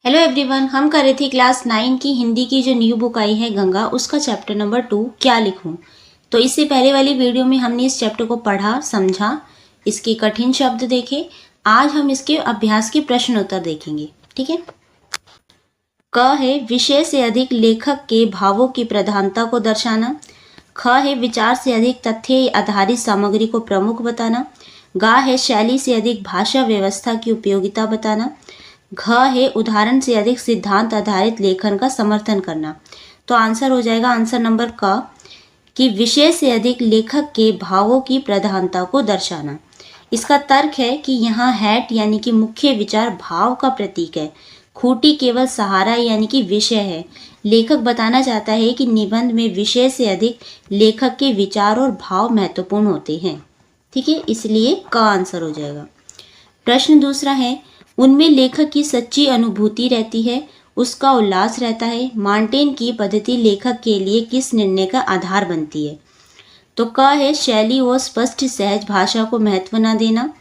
Hello everyone, हम कर रहे थे क्लास 9 की हिंदी की जो न्यू बुक आई है गंगा, उसका चैप्टर नंबर 2 क्या लिखूं। तो इससे पहले वाली वीडियो में हमने इस चैप्टर को पढ़ा, समझा, इसके कठिन शब्द देखे। आज हम इसके अभ्यास के प्रश्न उत्तर देखेंगे। ठीक है। क है विषय से अधिक लेखक के भावों की प्रधानता को दर्शाना। ख है विचार से अधिक तथ्य आधारित सामग्री को प्रमुख बताना। ग है शैली से अधिक भाषा व्यवस्था की उपयोगिता बताना। घ है उदाहरण से अधिक सिद्धांत आधारित लेखन का समर्थन करना। तो आंसर हो जाएगा आंसर नंबर क कि विषय से अधिक लेखक के भावों की प्रधानता को दर्शाना। इसका तर्क है कि यहाँ हैट यानी कि मुख्य विचार भाव का प्रतीक है, खूंटी केवल सहारा यानी कि विषय है। लेखक बताना चाहता है कि निबंध में विषय से अधिक लेखक के विचार और भाव महत्वपूर्ण होते हैं। ठीक है, इसलिए क आंसर हो जाएगा। प्रश्न दूसरा है, उनमें लेखक की सच्ची अनुभूति रहती है, उसका उल्लास रहता है। मार्टेन की पद्धति लेखक के लिए किस निर्णय का आधार बनती है। तो क है शैली व स्पष्ट सहज भाषा को महत्व न देना।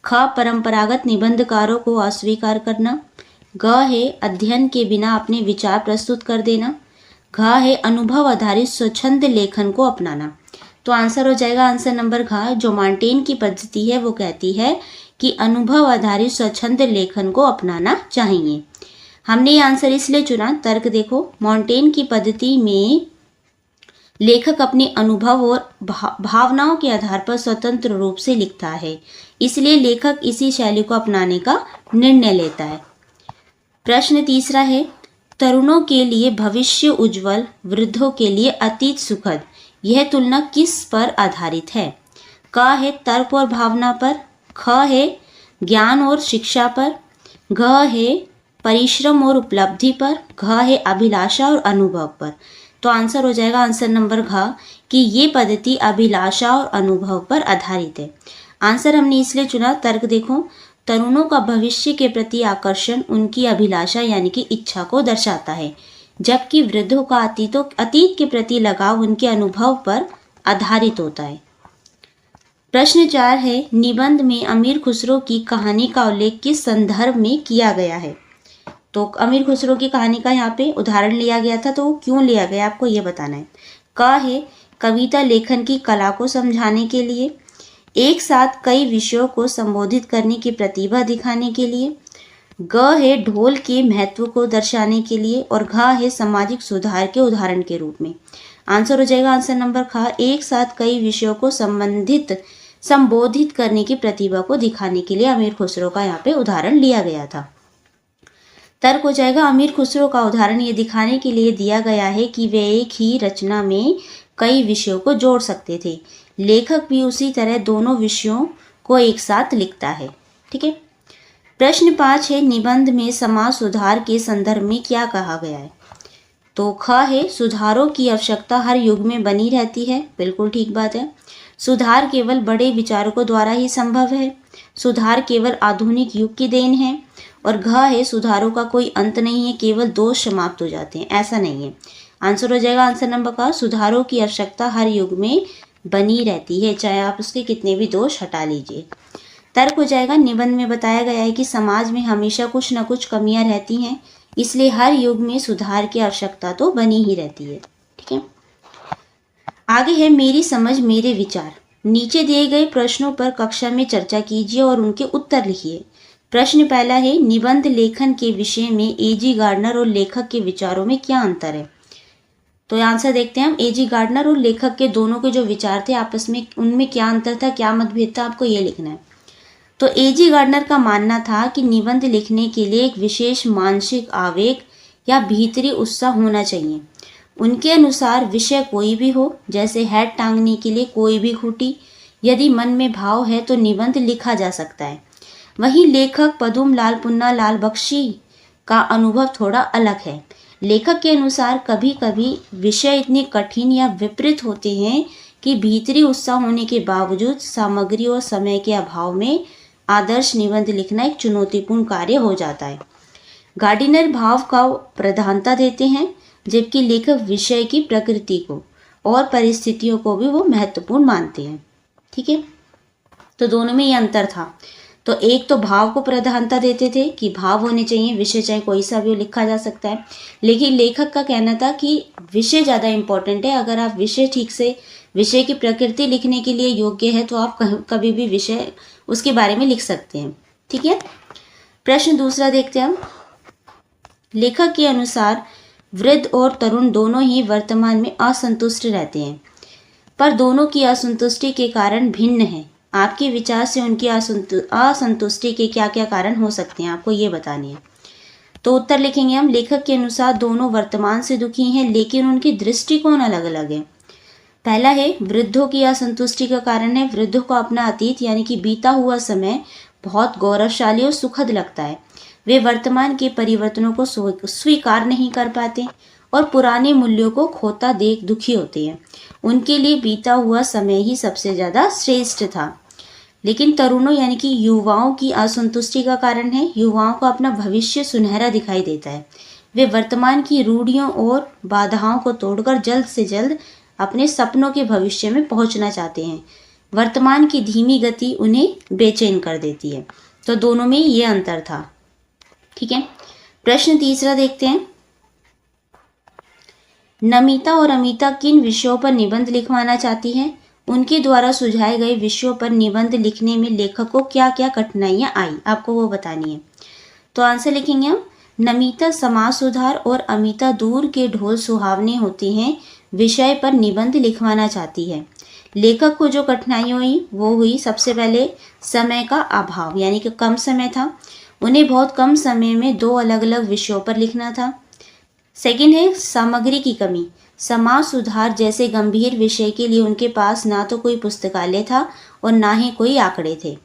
ख परंपरागत निबंधकारों को अस्वीकार करना। ग है अध्ययन के बिना अपने विचार प्रस्तुत कर देना। घ है अनुभव आधारित स्वच्छंद लेखन को अपनाना। तो आंसर हो जाएगा आंसर नंबर घ। जो मार्टेन की पद्धति है वो कहती है कि अनुभव आधारित स्वच्छंद लेखन को अपनाना चाहिए। हमने ये आंसर इसलिए चुना, तर्क देखो, मार्टेन की पद्धति में लेखक अपने अनुभव और भावनाओं के आधार पर स्वतंत्र रूप से लिखता है, इसलिए लेखक इसी शैली को अपनाने का निर्णय लेता है। प्रश्न तीसरा है, तरुणों के लिए भविष्य उज्जवल, वृद्धों के लिए अतीत सुखद, यह तुलना किस पर आधारित है। क है तर्क और भावना पर। ख है ज्ञान और शिक्षा पर। घ है परिश्रम और उपलब्धि पर। घ है अभिलाषा और अनुभव पर। तो आंसर हो जाएगा आंसर नंबर घ कि ये पद्धति अभिलाषा और अनुभव पर आधारित है। आंसर हमने इसलिए चुना, तर्क देखो, तरुणों का भविष्य के प्रति आकर्षण उनकी अभिलाषा यानी कि इच्छा को दर्शाता है, जबकि वृद्धों का अतीत के प्रति लगाव उनके अनुभव पर आधारित होता है। प्रश्न 4 है, निबंध में अमीर खुसरो की कहानी का उल्लेख किस संदर्भ में किया गया है। तो अमीर खुसरो की कहानी का यहाँ पे उदाहरण लिया गया था, तो वो क्यों लिया गया आपको ये बताना है। क है कविता लेखन की कला को समझाने के लिए। एक साथ कई विषयों को संबोधित करने की प्रतिभा दिखाने के लिए। ग है ढोल के महत्व को दर्शाने के लिए। और घ है सामाजिक सुधार के उदाहरण के रूप में। आंसर हो जाएगा आंसर नंबर ख, एक साथ कई विषयों को संबोधित करने की प्रतिभा को दिखाने के लिए अमीर खुसरो का यहाँ पे उदाहरण लिया गया था। तर्क हो जाएगा, अमीर खुसरो का उदाहरण ये दिखाने के लिए दिया गया है कि वे एक ही रचना में कई विषयों को जोड़ सकते थे। लेखक भी उसी तरह दोनों विषयों को एक साथ लिखता है। ठीक है। प्रश्न 5 है, निबंध में समाज सुधार के संदर्भ में क्या कहा गया है। तो ख है सुधारों की आवश्यकता हर युग में बनी रहती है, बिल्कुल ठीक बात है। सुधार केवल बड़े विचारकों द्वारा ही संभव है। सुधार केवल आधुनिक युग की देन है। और घ है सुधारों का कोई अंत नहीं है, केवल दोष समाप्त हो जाते हैं, ऐसा नहीं है। आंसर हो जाएगा आंसर नंबर का, सुधारों की आवश्यकता हर युग में बनी रहती है, चाहे आप उसके कितने भी दोष हटा लीजिए। तर्क हो जाएगा, निबंध में बताया गया है कि समाज में हमेशा कुछ न कुछ कमियां रहती हैं, इसलिए हर युग में सुधार की आवश्यकता तो बनी ही रहती है। ठीक है। आगे है मेरी समझ मेरे विचार। नीचे दिए गए प्रश्नों पर कक्षा में चर्चा कीजिए और उनके उत्तर लिखिए। प्रश्न पहला है, निबंध लेखन के विषय में एजी गार्डनर और लेखक के विचारों में क्या अंतर है। तो आंसर देखते हैं हम। एजी गार्डनर और लेखक के दोनों के जो विचार थे आपस में, उनमें क्या अंतर था, क्या मतभेद था, आपको ये लिखना है। तो एजी गार्डनर का मानना था कि निबंध लिखने के लिए एक विशेष मानसिक आवेग या भीतरी उत्साह होना चाहिए। उनके अनुसार विषय कोई भी हो, जैसे हैट टांगने के लिए कोई भी खूंटी, यदि मन में भाव है तो निबंध लिखा जा सकता है। वहीं लेखक पदुम लाल पुन्ना लाल बख्शी का अनुभव थोड़ा अलग है। लेखक के अनुसार कभी कभी विषय इतने कठिन या विपरीत होते हैं कि भीतरी उत्साह होने के बावजूद सामग्री और समय के अभाव में आदर्श निबंध लिखना एक चुनौतीपूर्ण कार्य हो जाता है। गार्डनर भाव का प्रधानता देते हैं, जबकि लेखक विषय की प्रकृति को और परिस्थितियों को भी वो महत्वपूर्ण मानते हैं। ठीक है। तो दोनों में ये अंतर था। तो एक तो भाव को प्रधानता देते थे कि भाव होने चाहिए, विषय चाहे कोई सा भी हो लिखा जा सकता है, लेकिन लेखक का कहना था कि विषय ज़्यादा इम्पोर्टेंट है। अगर आप विषय ठीक से, विषय की प्रकृति लिखने के लिए योग्य है तो आप कभी भी विषय उसके बारे में लिख सकते हैं। ठीक है, प्रश्न दूसरा देखते हैं हम। लेखक के अनुसार वृद्ध और तरुण दोनों ही वर्तमान में असंतुष्ट रहते हैं, पर दोनों की असंतुष्टि के कारण भिन्न है। आपके विचार से उनकी असंतुष्टि के क्या क्या कारण हो सकते हैं, आपको ये बताने हैं। तो उत्तर लिखेंगे हम। लेखक के अनुसार दोनों वर्तमान से दुखी हैं, लेकिन उनकी दृष्टिकोण अलग अलग है। पहला है वृद्धों की असंतुष्टि का कारण है, वृद्धों को अपना अतीत यानी कि बीता हुआ समय बहुत गौरवशाली और सुखद लगता है। वे वर्तमान के परिवर्तनों को स्वीकार नहीं कर पाते और पुराने मूल्यों को खोता देख दुखी होते हैं। उनके लिए बीता हुआ समय ही सबसे ज़्यादा श्रेष्ठ था। लेकिन तरुणों यानी कि युवाओं की असंतुष्टि का कारण है, युवाओं को अपना भविष्य सुनहरा दिखाई देता है। वे वर्तमान की रूढ़ियों और बाधाओं को तोड़कर जल्द से जल्द अपने सपनों के भविष्य में पहुंचना चाहते हैं। वर्तमान की धीमी गति उन्हें बेचैन कर देती है। तो दोनों में ये अंतर था। ठीक है, प्रश्न तीसरा देखते हैं। नमिता और अमिता किन विषयों पर निबंध लिखवाना चाहती हैं? उनके द्वारा सुझाए गए विषयों पर निबंध लिखने में लेखक को क्या क्या कठिनाइयां आई, आपको वो बतानी है। तो आंसर लिखेंगे हम। नमिता समाज सुधार और अमिता दूर के ढोल सुहावने होते हैं विषय पर निबंध लिखवाना चाहती है। लेखक को जो कठिनाई हुई वो हुई, सबसे पहले समय का अभाव, यानी कि कम समय था। उन्हें बहुत कम समय में 2 अलग अलग विषयों पर लिखना था। सेकंड है सामग्री की कमी। समाज सुधार जैसे गंभीर विषय के लिए उनके पास ना तो कोई पुस्तकालय था और ना ही कोई आंकड़े थे।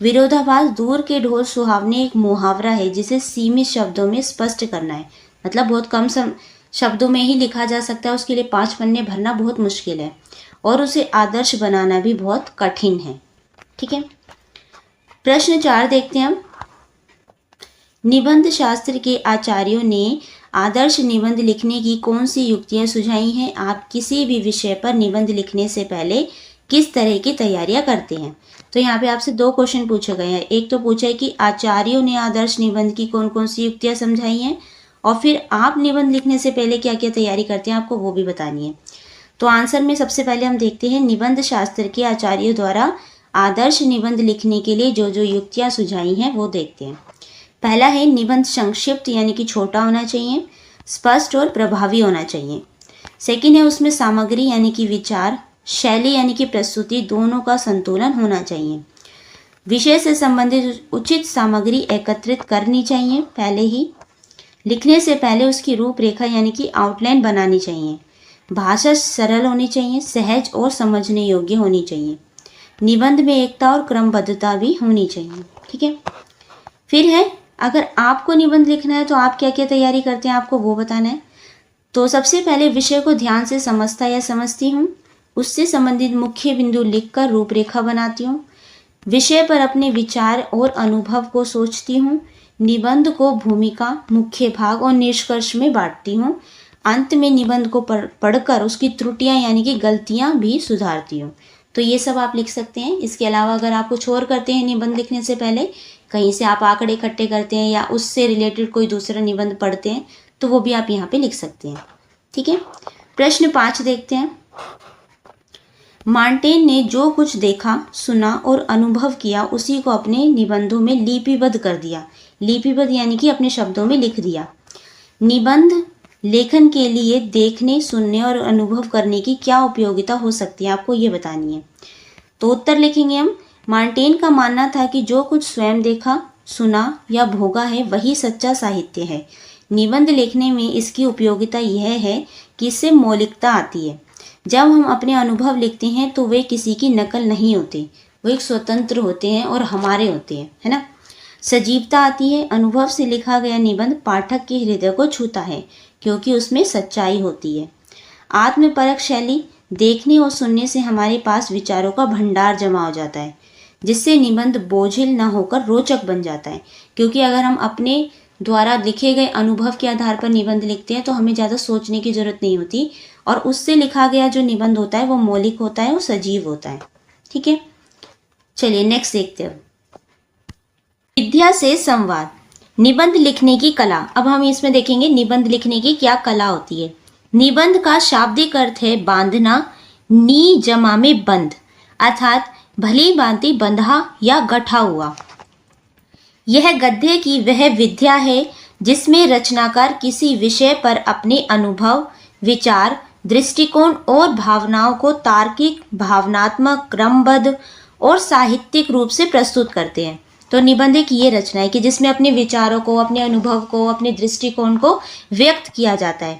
विरोधाभास। दूर के ढोल सुहावने एक मुहावरा है जिसे सीमित शब्दों में स्पष्ट करना है, मतलब बहुत कम शब्दों में ही लिखा जा सकता है। उसके लिए 5 पन्ने भरना बहुत मुश्किल है और उसे आदर्श बनाना भी बहुत कठिन है। ठीक है, प्रश्न 4 देखते हैं हम। निबंध शास्त्र के आचार्यों ने आदर्श निबंध लिखने की कौन सी युक्तियां सुझाई हैं? आप किसी भी विषय पर निबंध लिखने से पहले किस तरह की तैयारियां करते हैं? तो यहाँ पे आपसे 2 क्वेश्चन पूछे गए हैं। एक तो पूछा है कि आचार्यों ने आदर्श निबंध की कौन कौन सी युक्तियां समझाई हैं, और फिर आप निबंध लिखने से पहले क्या क्या तैयारी करते हैं, आपको वो भी बतानी है। तो आंसर में सबसे पहले हम देखते हैं निबंध शास्त्र के आचार्यों द्वारा आदर्श निबंध लिखने के लिए जो जो युक्तियाँ सुझाई हैं वो देखते हैं। पहला है निबंध संक्षिप्त यानी कि छोटा होना चाहिए, स्पष्ट और प्रभावी होना चाहिए। सेकंड है उसमें सामग्री यानी कि विचार, शैली यानी कि प्रस्तुति, दोनों का संतुलन होना चाहिए। विषय से संबंधित उचित सामग्री एकत्रित करनी चाहिए पहले ही। लिखने से पहले उसकी रूपरेखा यानी कि आउटलाइन बनानी चाहिए। भाषा सरल होनी चाहिए, सहज और समझने योग्य होनी चाहिए। निबंध में एकता और क्रमबद्धता भी होनी चाहिए। ठीक है, फिर है अगर आपको निबंध लिखना है तो आप क्या क्या तैयारी करते हैं, आपको वो बताना है। तो सबसे पहले विषय को ध्यान से समझता या समझती हूँ, उससे संबंधित मुख्य बिंदु लिखकर रूपरेखा बनाती हूँ। विषय पर अपने विचार और अनुभव को सोचती हूँ। निबंध को भूमिका, मुख्य भाग और निष्कर्ष में बांटती हूँ। अंत में निबंध को पढ़कर उसकी त्रुटियाँ यानी कि गलतियाँ भी सुधारती हूँ। तो ये सब आप लिख सकते हैं। इसके अलावा अगर आप कुछ और करते हैं निबंध लिखने से पहले, कहीं से आप आंकड़े इकट्ठे करते हैं या उससे रिलेटेड कोई दूसरा निबंध पढ़ते हैं, तो वो भी आप यहाँ पे लिख सकते हैं। ठीक है, प्रश्न 5 देखते हैं। मार्टेन ने जो कुछ देखा, सुना और अनुभव किया उसी को अपने निबंधों में लिपिबद्ध कर दिया। लिपिबद्ध यानी कि अपने शब्दों में लिख दिया। निबंध लेखन के लिए देखने, सुनने और अनुभव करने की क्या उपयोगिता हो सकती है, आपको ये बतानी है। तो उत्तर लिखेंगे हम। मार्टेन का मानना था कि जो कुछ स्वयं देखा, सुना या भोगा है वही सच्चा साहित्य है। निबंध लिखने में इसकी उपयोगिता यह है कि इससे मौलिकता आती है। जब हम अपने अनुभव लिखते हैं तो वे किसी की नकल नहीं होते, वो एक स्वतंत्र होते हैं और हमारे होते हैं, है ना। सजीवता आती है। अनुभव से लिखा गया निबंध पाठक के हृदय को छूता है क्योंकि उसमें सच्चाई होती है। आत्मपरक शैली। देखने और सुनने से हमारे पास विचारों का भंडार जमा हो जाता है, जिससे निबंध बोझिल न होकर रोचक बन जाता है। क्योंकि अगर हम अपने द्वारा लिखे गए अनुभव के आधार पर निबंध लिखते हैं तो हमें ज़्यादा सोचने की जरूरत नहीं होती, और उससे लिखा गया जो निबंध होता है वो मौलिक होता है, वो सजीव होता है। ठीक है, चलिए नेक्स्ट देखते हैं। विद्या से संवाद, निबंध लिखने की कला। अब हम इसमें देखेंगे निबंध लिखने की क्या कला होती है। निबंध का शाब्दिक अर्थ है बांधना, नी जमा में बंध, अर्थात भली भांति बंधा या गठा हुआ। यह गद्य की वह विद्या है जिसमें रचनाकार किसी विषय पर अपने अनुभव, विचार, दृष्टिकोण और भावनाओं को तार्किक, भावनात्मक, क्रमबद्ध और साहित्यिक रूप से प्रस्तुत करते हैं। तो निबंध की ये रचना है कि जिसमें अपने विचारों को, अपने अनुभव को, अपने दृष्टिकोण को व्यक्त किया जाता है।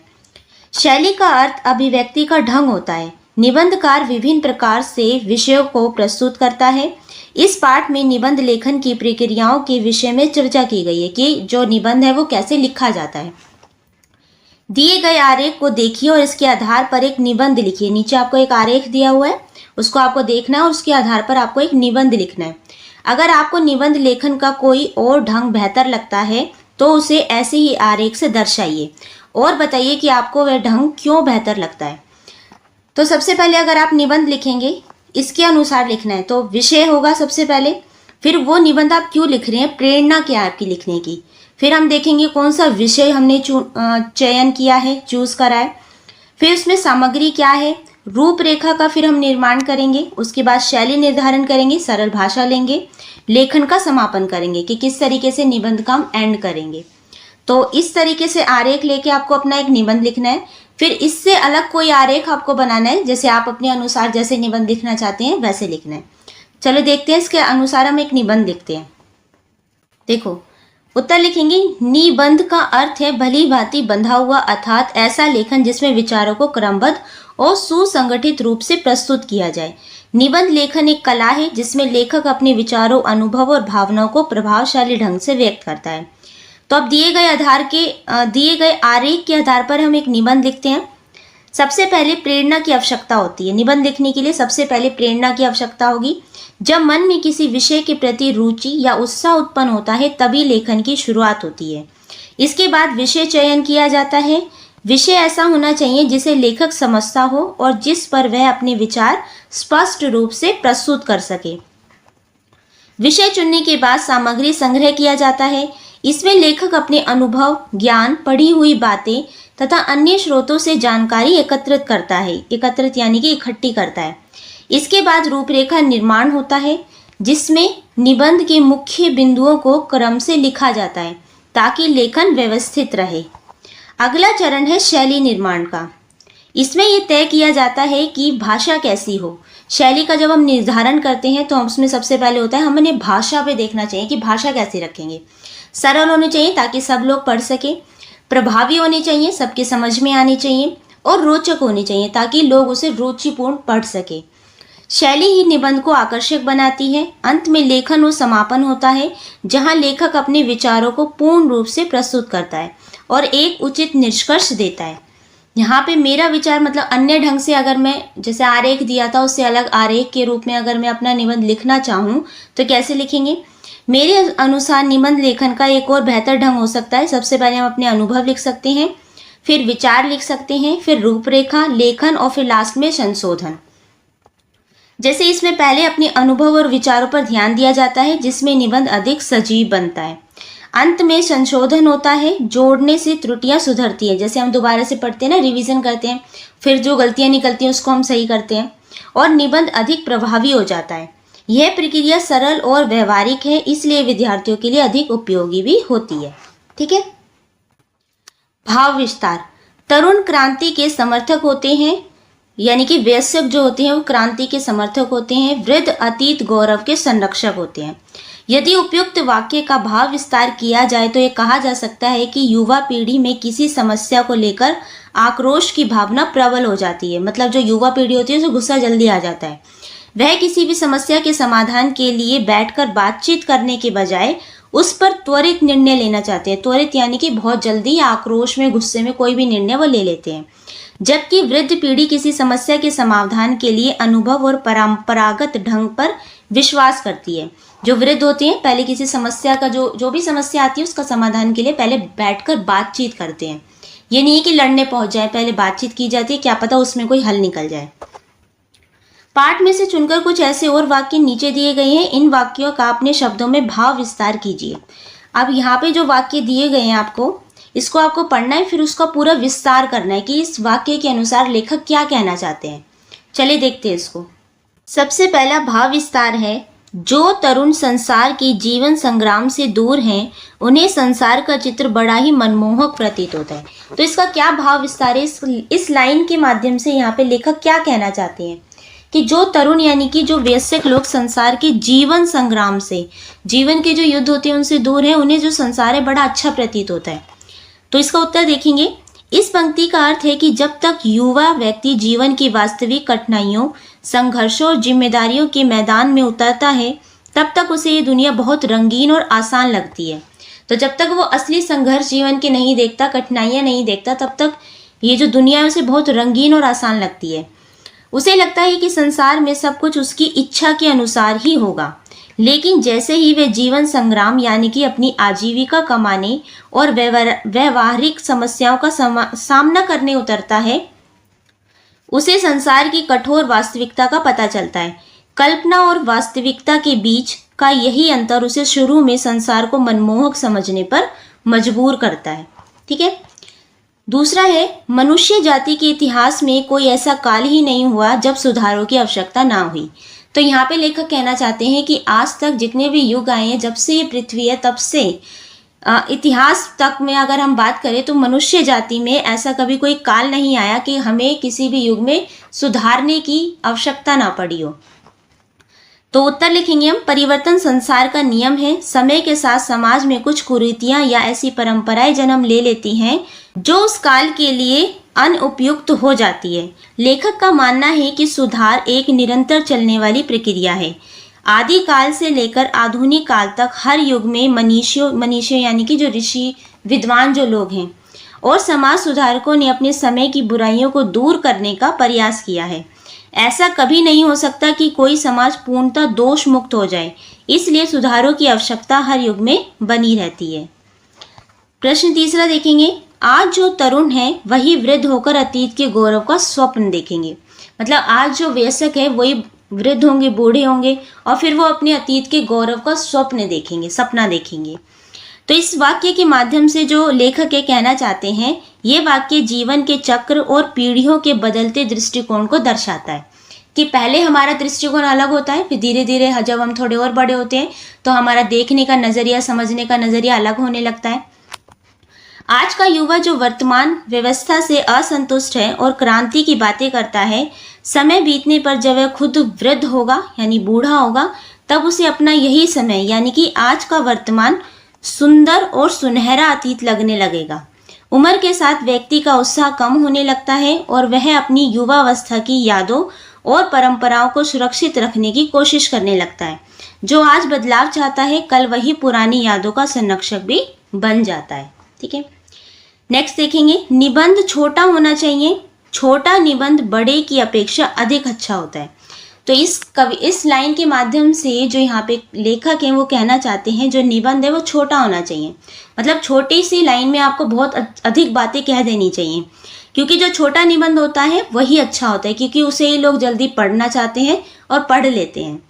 शैली का अर्थ अभिव्यक्ति का ढंग होता है। निबंधकार विभिन्न प्रकार से विषयों को प्रस्तुत करता है। इस पाठ में निबंध लेखन की प्रक्रियाओं के विषय में चर्चा की गई है कि जो निबंध है वो कैसे लिखा जाता है। दिए गए आरेख को देखिए और इसके आधार पर एक निबंध लिखिए। नीचे आपको एक आरेख दिया हुआ है, उसको आपको देखना है और उसके आधार पर आपको एक निबंध लिखना है। अगर आपको निबंध लेखन का कोई और ढंग बेहतर लगता है तो उसे ऐसे ही आरेख से दर्शाइए और बताइए कि आपको वह ढंग क्यों बेहतर लगता है। तो सबसे पहले अगर आप निबंध लिखेंगे इसके अनुसार लिखना है, तो विषय होगा सबसे पहले, फिर वो निबंध आप क्यों लिख रहे हैं, प्रेरणा क्या है आपकी लिखने की, फिर हम देखेंगे कौन सा विषय हमने चयन किया है, चूज करा है, फिर उसमें सामग्री क्या है, रूपरेखा का फिर हम निर्माण करेंगे, उसके बाद शैली निर्धारण करेंगे, सरल भाषा लेंगे, लेखन का समापन करेंगे कि किस तरीके से निबंध का हम एंड करेंगे। तो इस तरीके से आरेख लेके आपको अपना एक निबंध लिखना है। फिर इससे अलग कोई आरेख आपको बनाना है, जैसे आप अपने अनुसार जैसे निबंध लिखना चाहते हैं वैसे लिखना है। चलो देखते हैं इसके अनुसार हम एक निबंध लिखते हैं। देखो उत्तर लिखेंगे, निबंध का अर्थ है भली भांति बंधा हुआ, अर्थात ऐसा लेखन जिसमें विचारों को क्रमबद्ध और सुसंगठित रूप से प्रस्तुत किया जाए। निबंध लेखन एक कला है जिसमें लेखक अपने विचारों, अनुभव और भावनाओं को प्रभावशाली ढंग से व्यक्त करता है। तो अब दिए गए आरेख के आधार पर हम एक निबंध लिखते हैं। सबसे पहले प्रेरणा की आवश्यकता होती है। निबंध लिखने के लिए सबसे पहले प्रेरणा की आवश्यकता होगी। जब मन में किसी विषय के प्रति रुचि या उत्साह उत्पन्न होता है तभी लेखन की शुरुआत होती है। इसके बाद विषय चयन किया जाता है। विषय ऐसा होना चाहिए जिसे लेखक समझता हो और जिस पर वह अपने विचार स्पष्ट रूप से प्रस्तुत कर सके। विषय चुनने के बाद सामग्री संग्रह किया जाता है। इसमें लेखक अपने अनुभव, ज्ञान, पढ़ी हुई बातें तथा अन्य स्रोतों से जानकारी एकत्रित करता है। एकत्रित यानी कि इकट्ठी करता है। इसके बाद रूपरेखा निर्माण होता है जिसमें निबंध के मुख्य बिंदुओं को क्रम से लिखा जाता है ताकि लेखन व्यवस्थित रहे। अगला चरण है शैली निर्माण का। इसमें यह तय किया जाता है कि भाषा कैसी हो। शैली का जब हम निर्धारण करते हैं तो उसमें सबसे पहले होता है हमें भाषा पे देखना चाहिए कि भाषा कैसी रखेंगे। सरल होनी चाहिए ताकि सब लोग पढ़ सके, प्रभावी होनी चाहिए, सबके समझ में आनी चाहिए और रोचक होनी चाहिए ताकि लोग उसे रुचिपूर्ण पढ़ सके। शैली ही निबंध को आकर्षक बनाती है। अंत में लेखन और समापन होता है जहां लेखक अपने विचारों को पूर्ण रूप से प्रस्तुत करता है और एक उचित निष्कर्ष देता है। यहाँ पे मेरा विचार मतलब अन्य ढंग से अगर मैं जैसे आरेख दिया था उससे अलग आरेख के रूप में अगर मैं अपना निबंध लिखना चाहूँ तो कैसे लिखेंगे। मेरे अनुसार निबंध लेखन का एक और बेहतर ढंग हो सकता है। सबसे पहले हम अपने अनुभव लिख सकते हैं, फिर विचार लिख सकते हैं, फिर रूपरेखा, लेखन और फिर लास्ट में संशोधन। जैसे इसमें पहले अपने अनुभव और विचारों पर ध्यान दिया जाता है जिसमें निबंध अधिक सजीव बनता है। अंत में संशोधन होता है, जोड़ने से त्रुटियां सुधरती है। जैसे हम दोबारा से पढ़ते हैं ना, रिवीजन करते हैं, फिर जो गलतियां निकलती हैं उसको हम सही करते हैं और निबंध अधिक प्रभावी हो जाता है। यह प्रक्रिया सरल और व्यवहारिक है इसलिए विद्यार्थियों के लिए अधिक उपयोगी भी होती है। ठीक है। भाव विस्तार। तरुण क्रांति के समर्थक होते हैं, यानी कि वयस्क जो होते हैं वो क्रांति के समर्थक होते हैं। वृद्ध अतीत गौरव के संरक्षक होते हैं। यदि उपयुक्त वाक्य का भाव विस्तार किया जाए तो ये कहा जा सकता है कि युवा पीढ़ी में किसी समस्या को लेकर आक्रोश की भावना प्रबल हो जाती है। मतलब जो युवा पीढ़ी होती है उसे गुस्सा जल्दी आ जाता है। वह किसी भी समस्या के समाधान के लिए बैठकर बातचीत करने के बजाय उस पर त्वरित निर्णय लेना चाहते हैं। त्वरित यानी कि बहुत जल्दी आक्रोश में, गुस्से में कोई भी निर्णय वो ले लेते हैं। जबकि वृद्ध पीढ़ी किसी समस्या के समाधान के लिए अनुभव और परंपरागत ढंग पर विश्वास करती है। जो वृद्ध होते हैं पहले किसी समस्या का जो भी समस्या आती है उसका समाधान के लिए पहले बैठकर बातचीत करते हैं। ये नहीं कि लड़ने पहुंच जाए, पहले बातचीत की जाती है, क्या पता उसमें कोई हल निकल जाए। पाठ में से चुनकर कुछ ऐसे और वाक्य नीचे दिए गए हैं, इन वाक्यों का अपने शब्दों में भाव विस्तार कीजिए। अब यहाँ पे जो वाक्य दिए गए हैं आपको, इसको आपको पढ़ना है, फिर उसका पूरा विस्तार करना है कि इस वाक्य के अनुसार लेखक क्या कहना चाहते हैं। चलिए देखते हैं इसको। सबसे पहला भाव विस्तार है, जो तरुण संसार के जीवन संग्राम से दूर हैं, उन्हें संसार का चित्र बड़ा ही मनमोहक प्रतीत होता है। तो इसका क्या भाव विस्तार है, इस लाइन के माध्यम से यहाँ पे लेखक क्या कहना चाहते हैं कि जो तरुण यानी कि जो वयस्क लोग संसार के जीवन संग्राम से, जीवन के जो युद्ध होते हैं उनसे दूर है, उन्हें जो संसार है बड़ा अच्छा प्रतीत होता है। तो इसका उत्तर देखेंगे। इस पंक्ति का अर्थ है कि जब तक युवा व्यक्ति जीवन की वास्तविक कठिनाइयों, संघर्षों और जिम्मेदारियों के मैदान में उतरता है, तब तक उसे ये दुनिया बहुत रंगीन और आसान लगती है। तो जब तक वो असली संघर्ष जीवन के नहीं देखता, कठिनाइयाँ नहीं देखता, तब तक ये जो दुनिया है उसे बहुत रंगीन और आसान लगती है। उसे लगता है कि संसार में सब कुछ उसकी इच्छा के अनुसार ही होगा। लेकिन जैसे ही वे जीवन संग्राम यानी कि अपनी आजीविका कमाने और व्यवहारिक समस्याओं का सामना करने उतरता है, उसे संसार की कठोर वास्तविकता का पता चलता है। कल्पना और वास्तविकता के बीच का यही अंतर उसे शुरू में संसार को मनमोहक समझने पर मजबूर करता है। ठीक है। दूसरा है, मनुष्य जाति के इतिहास में कोई ऐसा काल ही नहीं हुआ जब सुधारों की आवश्यकता ना हुई। तो यहाँ पे लेखक कहना चाहते हैं कि आज तक जितने भी युग आए हैं, जब से ये पृथ्वी है तब से इतिहास तक में अगर हम बात करें तो मनुष्य जाति में ऐसा कभी कोई काल नहीं आया कि हमें किसी भी युग में सुधारने की आवश्यकता ना पड़ी हो। तो उत्तर लिखेंगे हम, परिवर्तन संसार का नियम है। समय के साथ समाज में कुछ कुरीतियां या ऐसी परंपराएं जन्म ले लेती हैं जो उस काल के लिए अनुपयुक्त हो जाती है। लेखक का मानना है कि सुधार एक निरंतर चलने वाली प्रक्रिया है। आदि काल से लेकर आधुनिक काल तक हर युग में मनीषियों यानी कि जो ऋषि विद्वान जो लोग हैं और समाज सुधारकों ने अपने समय की बुराइयों को दूर करने का प्रयास किया है। ऐसा कभी नहीं हो सकता कि कोई समाज पूर्णतः दोष मुक्त हो जाए, इसलिए सुधारों की आवश्यकता हर युग में बनी रहती है। प्रश्न तीसरा देखेंगे, आज जो तरुण है वही वृद्ध होकर अतीत के गौरव का स्वप्न देखेंगे। मतलब आज जो वयस्क है वही वृद्ध होंगे, बूढ़े होंगे और फिर वो अपने अतीत के गौरव का स्वप्न देखेंगे, सपना देखेंगे। तो इस वाक्य के माध्यम से जो लेखक ये कहना चाहते हैं, ये वाक्य जीवन के चक्र और पीढ़ियों के बदलते दृष्टिकोण को दर्शाता है कि पहले हमारा दृष्टिकोण अलग होता है, फिर धीरे धीरे जब हम थोड़े और बड़े होते हैं तो हमारा देखने का नज़रिया, समझने का नज़रिया अलग होने लगता है। आज का युवा जो वर्तमान व्यवस्था से असंतुष्ट है और क्रांति की बातें करता है, समय बीतने पर जब वह खुद वृद्ध होगा यानी बूढ़ा होगा, तब उसे अपना यही समय यानी कि आज का वर्तमान सुंदर और सुनहरा अतीत लगने लगेगा। उम्र के साथ व्यक्ति का उत्साह कम होने लगता है और वह अपनी युवावस्था की यादों और परंपराओं को सुरक्षित रखने की कोशिश करने लगता है। जो आज बदलाव चाहता है, कल वही पुरानी यादों का संरक्षक भी बन जाता है। ठीक है। नेक्स्ट देखेंगे, निबंध छोटा होना चाहिए। छोटा निबंध बड़े की अपेक्षा अधिक अच्छा होता है। तो इस लाइन के माध्यम से जो यहाँ पे लेखक हैं वो कहना चाहते हैं जो निबंध है वो छोटा होना चाहिए। मतलब छोटी सी लाइन में आपको बहुत अधिक बातें कह देनी चाहिए, क्योंकि जो छोटा निबंध होता है वही अच्छा होता है, क्योंकि उसे ही लोग जल्दी पढ़ना चाहते हैं और पढ़ लेते हैं।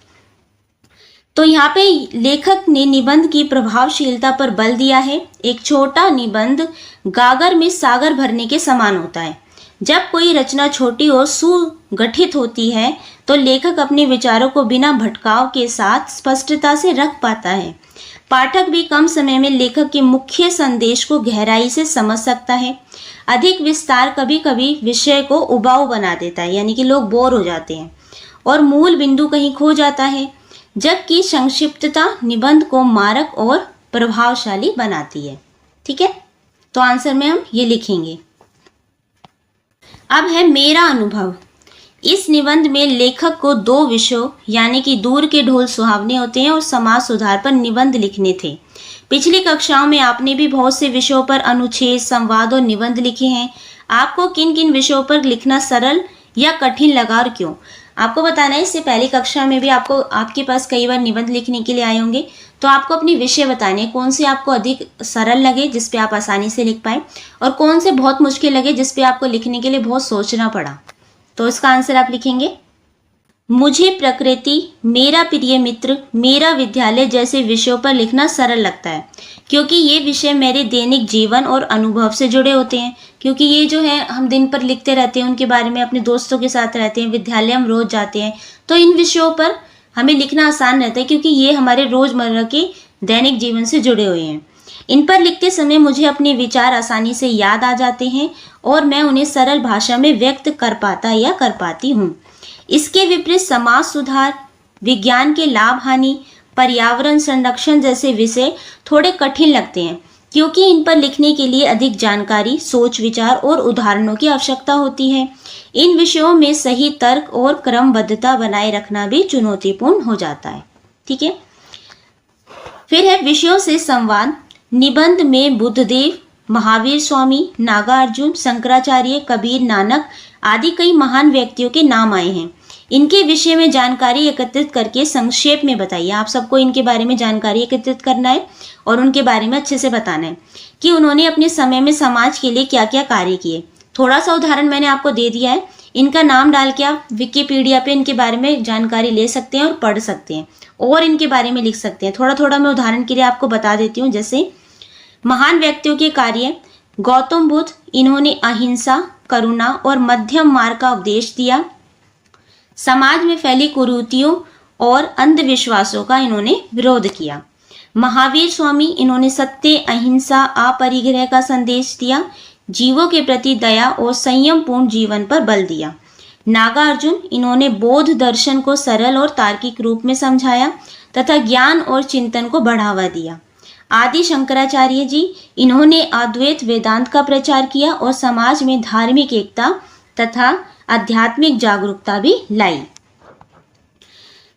तो यहाँ पे लेखक ने निबंध की प्रभावशीलता पर बल दिया है। एक छोटा निबंध गागर में सागर भरने के समान होता है। जब कोई रचना छोटी और सुगठित होती है तो लेखक अपने विचारों को बिना भटकाव के साथ स्पष्टता से रख पाता है। पाठक भी कम समय में लेखक के मुख्य संदेश को गहराई से समझ सकता है। अधिक विस्तार कभी कभी विषय को उबाऊ बना देता है, यानी कि लोग बोर हो जाते हैं और मूल बिंदु कहीं खो जाता है, जबकि संक्षिप्तता निबंध को मारक और प्रभावशाली बनाती है। ठीक है, तो आंसर में हम ये लिखेंगे। अब है मेरा अनुभव। इस निबंध में लेखक को दो विषयों यानी कि दूर के ढोल सुहावने होते हैं और समाज सुधार पर निबंध लिखने थे। पिछली कक्षाओं में आपने भी बहुत से विषयों पर अनुच्छेद, संवाद और निबंध लिखे हैं। आपको किन किन विषयों पर लिखना सरल या कठिन लगा और क्यों, आपको बताना है। इससे पहली कक्षा में भी आपके पास कई बार निबंध लिखने के लिए आए होंगे, तो आपको अपनी विषय बताने कौन से आपको अधिक सरल लगे जिस पे आप आसानी से लिख पाए, और कौन से बहुत मुश्किल लगे जिस पे आपको लिखने के लिए बहुत सोचना पड़ा। तो इसका आंसर आप लिखेंगे मुझे प्रकृति, मेरा प्रिय मित्र, मेरा विद्यालय जैसे विषयों पर लिखना सरल लगता है, क्योंकि ये विषय मेरे दैनिक जीवन और अनुभव से जुड़े होते हैं। क्योंकि ये जो है हम दिन पर लिखते रहते हैं, उनके बारे में अपने दोस्तों के साथ रहते हैं, विद्यालय हम रोज जाते हैं, तो इन विषयों पर हमें लिखना आसान रहता है, क्योंकि ये हमारे रोजमर्रा के दैनिक जीवन से जुड़े हुए हैं। इन पर लिखते समय मुझे अपने विचार आसानी से याद आ जाते हैं और मैं उन्हें सरल भाषा में व्यक्त कर पाता या कर पाती हूँ। इसके विपरीत समाज सुधार, विज्ञान के लाभ हानि, पर्यावरण संरक्षण जैसे विषय थोड़े कठिन लगते हैं, क्योंकि इन पर लिखने के लिए अधिक जानकारी, सोच विचार और उदाहरणों की आवश्यकता होती है। इन विषयों में सही तर्क और क्रमबद्धता बनाए रखना भी चुनौतीपूर्ण हो जाता है। ठीक है, फिर है विषयों से संवाद। निबंध में बुद्धदेव, महावीर स्वामी, नागार्जुन, शंकराचार्य, कबीर, नानक आदि कई महान व्यक्तियों के नाम आए हैं। इनके विषय में जानकारी एकत्रित करके संक्षेप में बताइए। आप सबको इनके बारे में जानकारी एकत्रित करना है और उनके बारे में अच्छे से बताना है कि उन्होंने अपने समय में समाज के लिए क्या क्या कार्य किए। थोड़ा सा उदाहरण मैंने आपको दे दिया है, इनका नाम डाल के आप विकिपीडिया पे इनके बारे में जानकारी ले सकते हैं और पढ़ सकते हैं और इनके बारे में लिख सकते हैं। थोड़ा थोड़ा मैं उदाहरण के लिए आपको बता देती हूँ। जैसे महान व्यक्तियों के कार्य, गौतम बुद्ध, इन्होंने अहिंसा, करुणा और मध्यम मार्ग का उपदेश दिया। समाज में फैली कुरीतियों और अंधविश्वासों का इन्होंने विरोध किया। महावीर स्वामी, इन्होंने सत्य, अहिंसा, अपरिग्रह का संदेश दिया। जीवों के प्रति दया और संयम पूर्ण जीवन पर बल दिया। नागार्जुन, इन्होंने बौद्ध दर्शन को सरल और तार्किक रूप में समझाया तथा ज्ञान और चिंतन को बढ़ावा दिया। आदि शंकराचार्य जी, इन्होंने अद्वैत वेदांत का प्रचार किया और समाज में धार्मिक एकता तथा आध्यात्मिक जागरूकता भी लाई।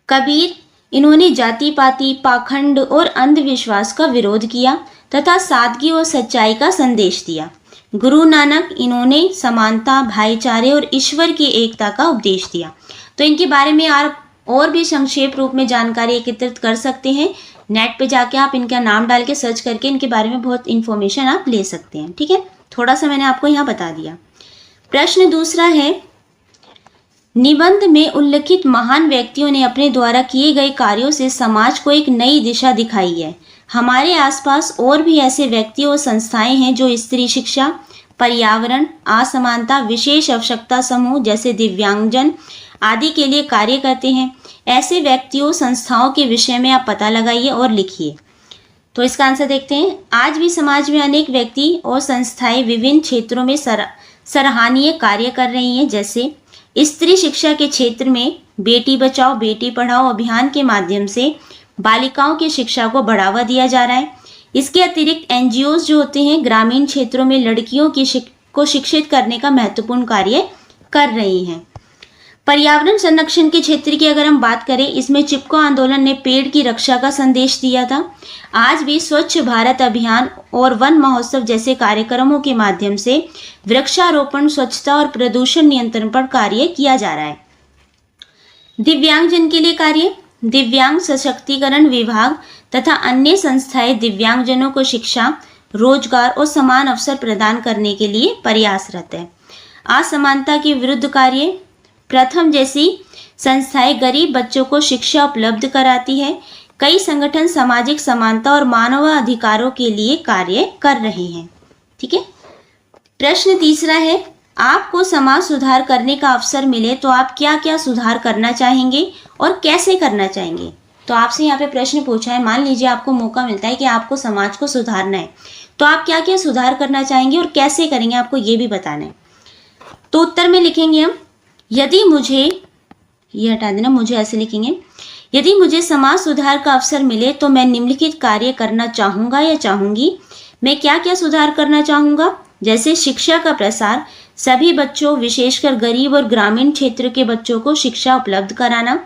कबीर, इन्होंने जाति पाति, पाखंड और अंधविश्वास का विरोध किया तथा सादगी और सच्चाई का संदेश दिया। गुरु नानक, इन्होंने समानता, भाईचारे और ईश्वर की एकता का उपदेश दिया। तो इनके बारे में आप और भी संक्षेप रूप में जानकारी एकत्रित कर सकते हैं। नेट पे जाके आप इनका नाम डाल के सर्च करके इनके बारे में बहुत इन्फॉर्मेशन आप ले सकते हैं। ठीक है, थोड़ा सा मैंने आपको यहाँ बता दिया। प्रश्न दूसरा है, निबंध में उल्लिखित महान व्यक्तियों ने अपने द्वारा किए गए कार्यों से समाज को एक नई दिशा दिखाई है। हमारे आसपास और भी ऐसे व्यक्ति और संस्थाएं हैं जो स्त्री शिक्षा, पर्यावरण, असमानता, विशेष आवश्यकता समूह जैसे दिव्यांगजन आदि के लिए कार्य करते हैं। ऐसे व्यक्तियों, संस्थाओं के विषय में आप पता लगाइए और लिखिए। तो इसका आंसर देखते हैं। आज भी समाज में अनेक व्यक्ति और संस्थाएं विभिन्न क्षेत्रों में सराहनीय कार्य कर रही हैं। जैसे स्त्री शिक्षा के क्षेत्र में बेटी बचाओ बेटी पढ़ाओ अभियान के माध्यम से बालिकाओं की शिक्षा को बढ़ावा दिया जा रहा है। इसके अतिरिक्त एनजीओज जो होते हैं ग्रामीण क्षेत्रों में लड़कियों को शिक्षित करने का महत्वपूर्ण कार्य कर रही हैं। पर्यावरण संरक्षण के क्षेत्र की अगर हम बात करें, इसमें चिपको आंदोलन ने पेड़ की रक्षा का संदेश दिया था। आज भी स्वच्छ भारत अभियान और वन महोत्सव जैसे कार्यक्रमों के माध्यम से वृक्षारोपण, स्वच्छता और प्रदूषण नियंत्रण पर कार्य किया जा रहा है। दिव्यांगजन के लिए कार्य, दिव्यांग सशक्तिकरण विभाग तथा अन्य संस्थाएं दिव्यांगजनों को शिक्षा, रोजगार और समान अवसर प्रदान करने के लिए प्रयासरत है। असमानता के विरुद्ध कार्य, प्रथम जैसी संस्थाएं गरीब बच्चों को शिक्षा उपलब्ध कराती है। कई संगठन सामाजिक समानता और मानवाधिकारों के लिए कार्य कर रहे हैं। ठीक है, प्रश्न तीसरा है, आपको समाज सुधार करने का अवसर मिले तो आप क्या क्या सुधार करना चाहेंगे और कैसे करना चाहेंगे। तो आपसे यहाँ पे प्रश्न पूछा है, मान लीजिए आपको मौका मिलता है कि आपको समाज को सुधारना है, तो आप क्या क्या सुधार करना चाहेंगे और कैसे करेंगे, आपको ये भी बताना है। तो उत्तर में लिखेंगे हम, यदि मुझे, ये हटा देना, मुझे ऐसे लिखेंगे, यदि मुझे समाज सुधार का अवसर मिले तो मैं निम्नलिखित कार्य करना चाहूँगा या चाहूँगी। मैं क्या क्या सुधार करना चाहूँगा, जैसे शिक्षा का प्रसार, सभी बच्चों विशेषकर गरीब और ग्रामीण क्षेत्र के बच्चों को शिक्षा उपलब्ध कराना।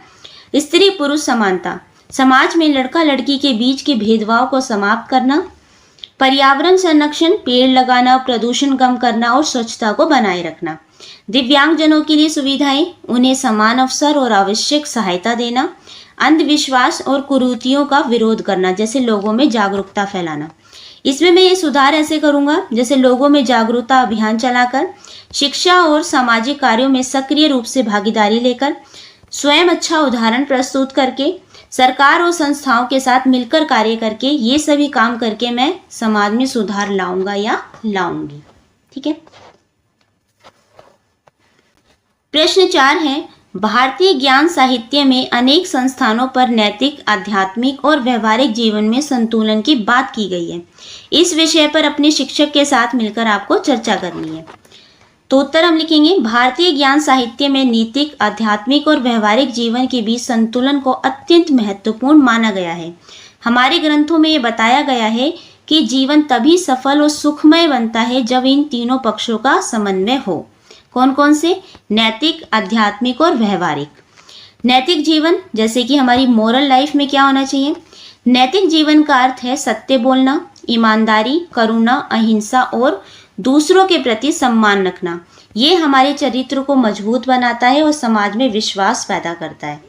स्त्री पुरुष समानता, समाज में लड़का लड़की के बीच के भेदभाव को समाप्त करना। पर्यावरण संरक्षण, पेड़ लगाना, प्रदूषण कम करना और स्वच्छता को बनाए रखना। दिव्यांगजनों के लिए सुविधाएं, उन्हें समान अवसर और आवश्यक सहायता देना। अंधविश्वास और कुरीतियों का विरोध करना, जैसे लोगों में जागरूकता फैलाना। इसमें मैं ये सुधार ऐसे करूंगा, जैसे लोगों में जागरूकता अभियान चलाकर, शिक्षा और सामाजिक कार्यों में सक्रिय रूप से भागीदारी लेकर, स्वयं अच्छा उदाहरण प्रस्तुत करके, सरकार और संस्थाओं के साथ मिलकर कार्य करके, ये सभी काम करके मैं समाज में सुधार लाऊंगा या लाऊंगी। ठीक है। प्रश्न 4 है, भारतीय ज्ञान साहित्य में अनेक संस्थानों पर नैतिक, आध्यात्मिक और व्यवहारिक जीवन में संतुलन की बात की गई है। इस विषय पर अपने शिक्षक के साथ मिलकर आपको चर्चा करनी है। तो उत्तर हम लिखेंगे, भारतीय ज्ञान साहित्य में नैतिक, आध्यात्मिक और व्यवहारिक जीवन के बीच संतुलन को अत्यंत महत्वपूर्ण माना गया है। हमारे ग्रंथों में ये बताया गया है कि जीवन तभी सफल और सुखमय बनता है जब इन तीनों पक्षों का समन्वय हो। कौन कौन से? नैतिक, आध्यात्मिक और व्यवहारिक। नैतिक जीवन, जैसे कि हमारी मोरल लाइफ में क्या होना चाहिए? नैतिक जीवन का अर्थ है सत्य बोलना, ईमानदारी, करुणा, अहिंसा और दूसरों के प्रति सम्मान रखना। ये हमारे चरित्र को मजबूत बनाता है और समाज में विश्वास पैदा करता है।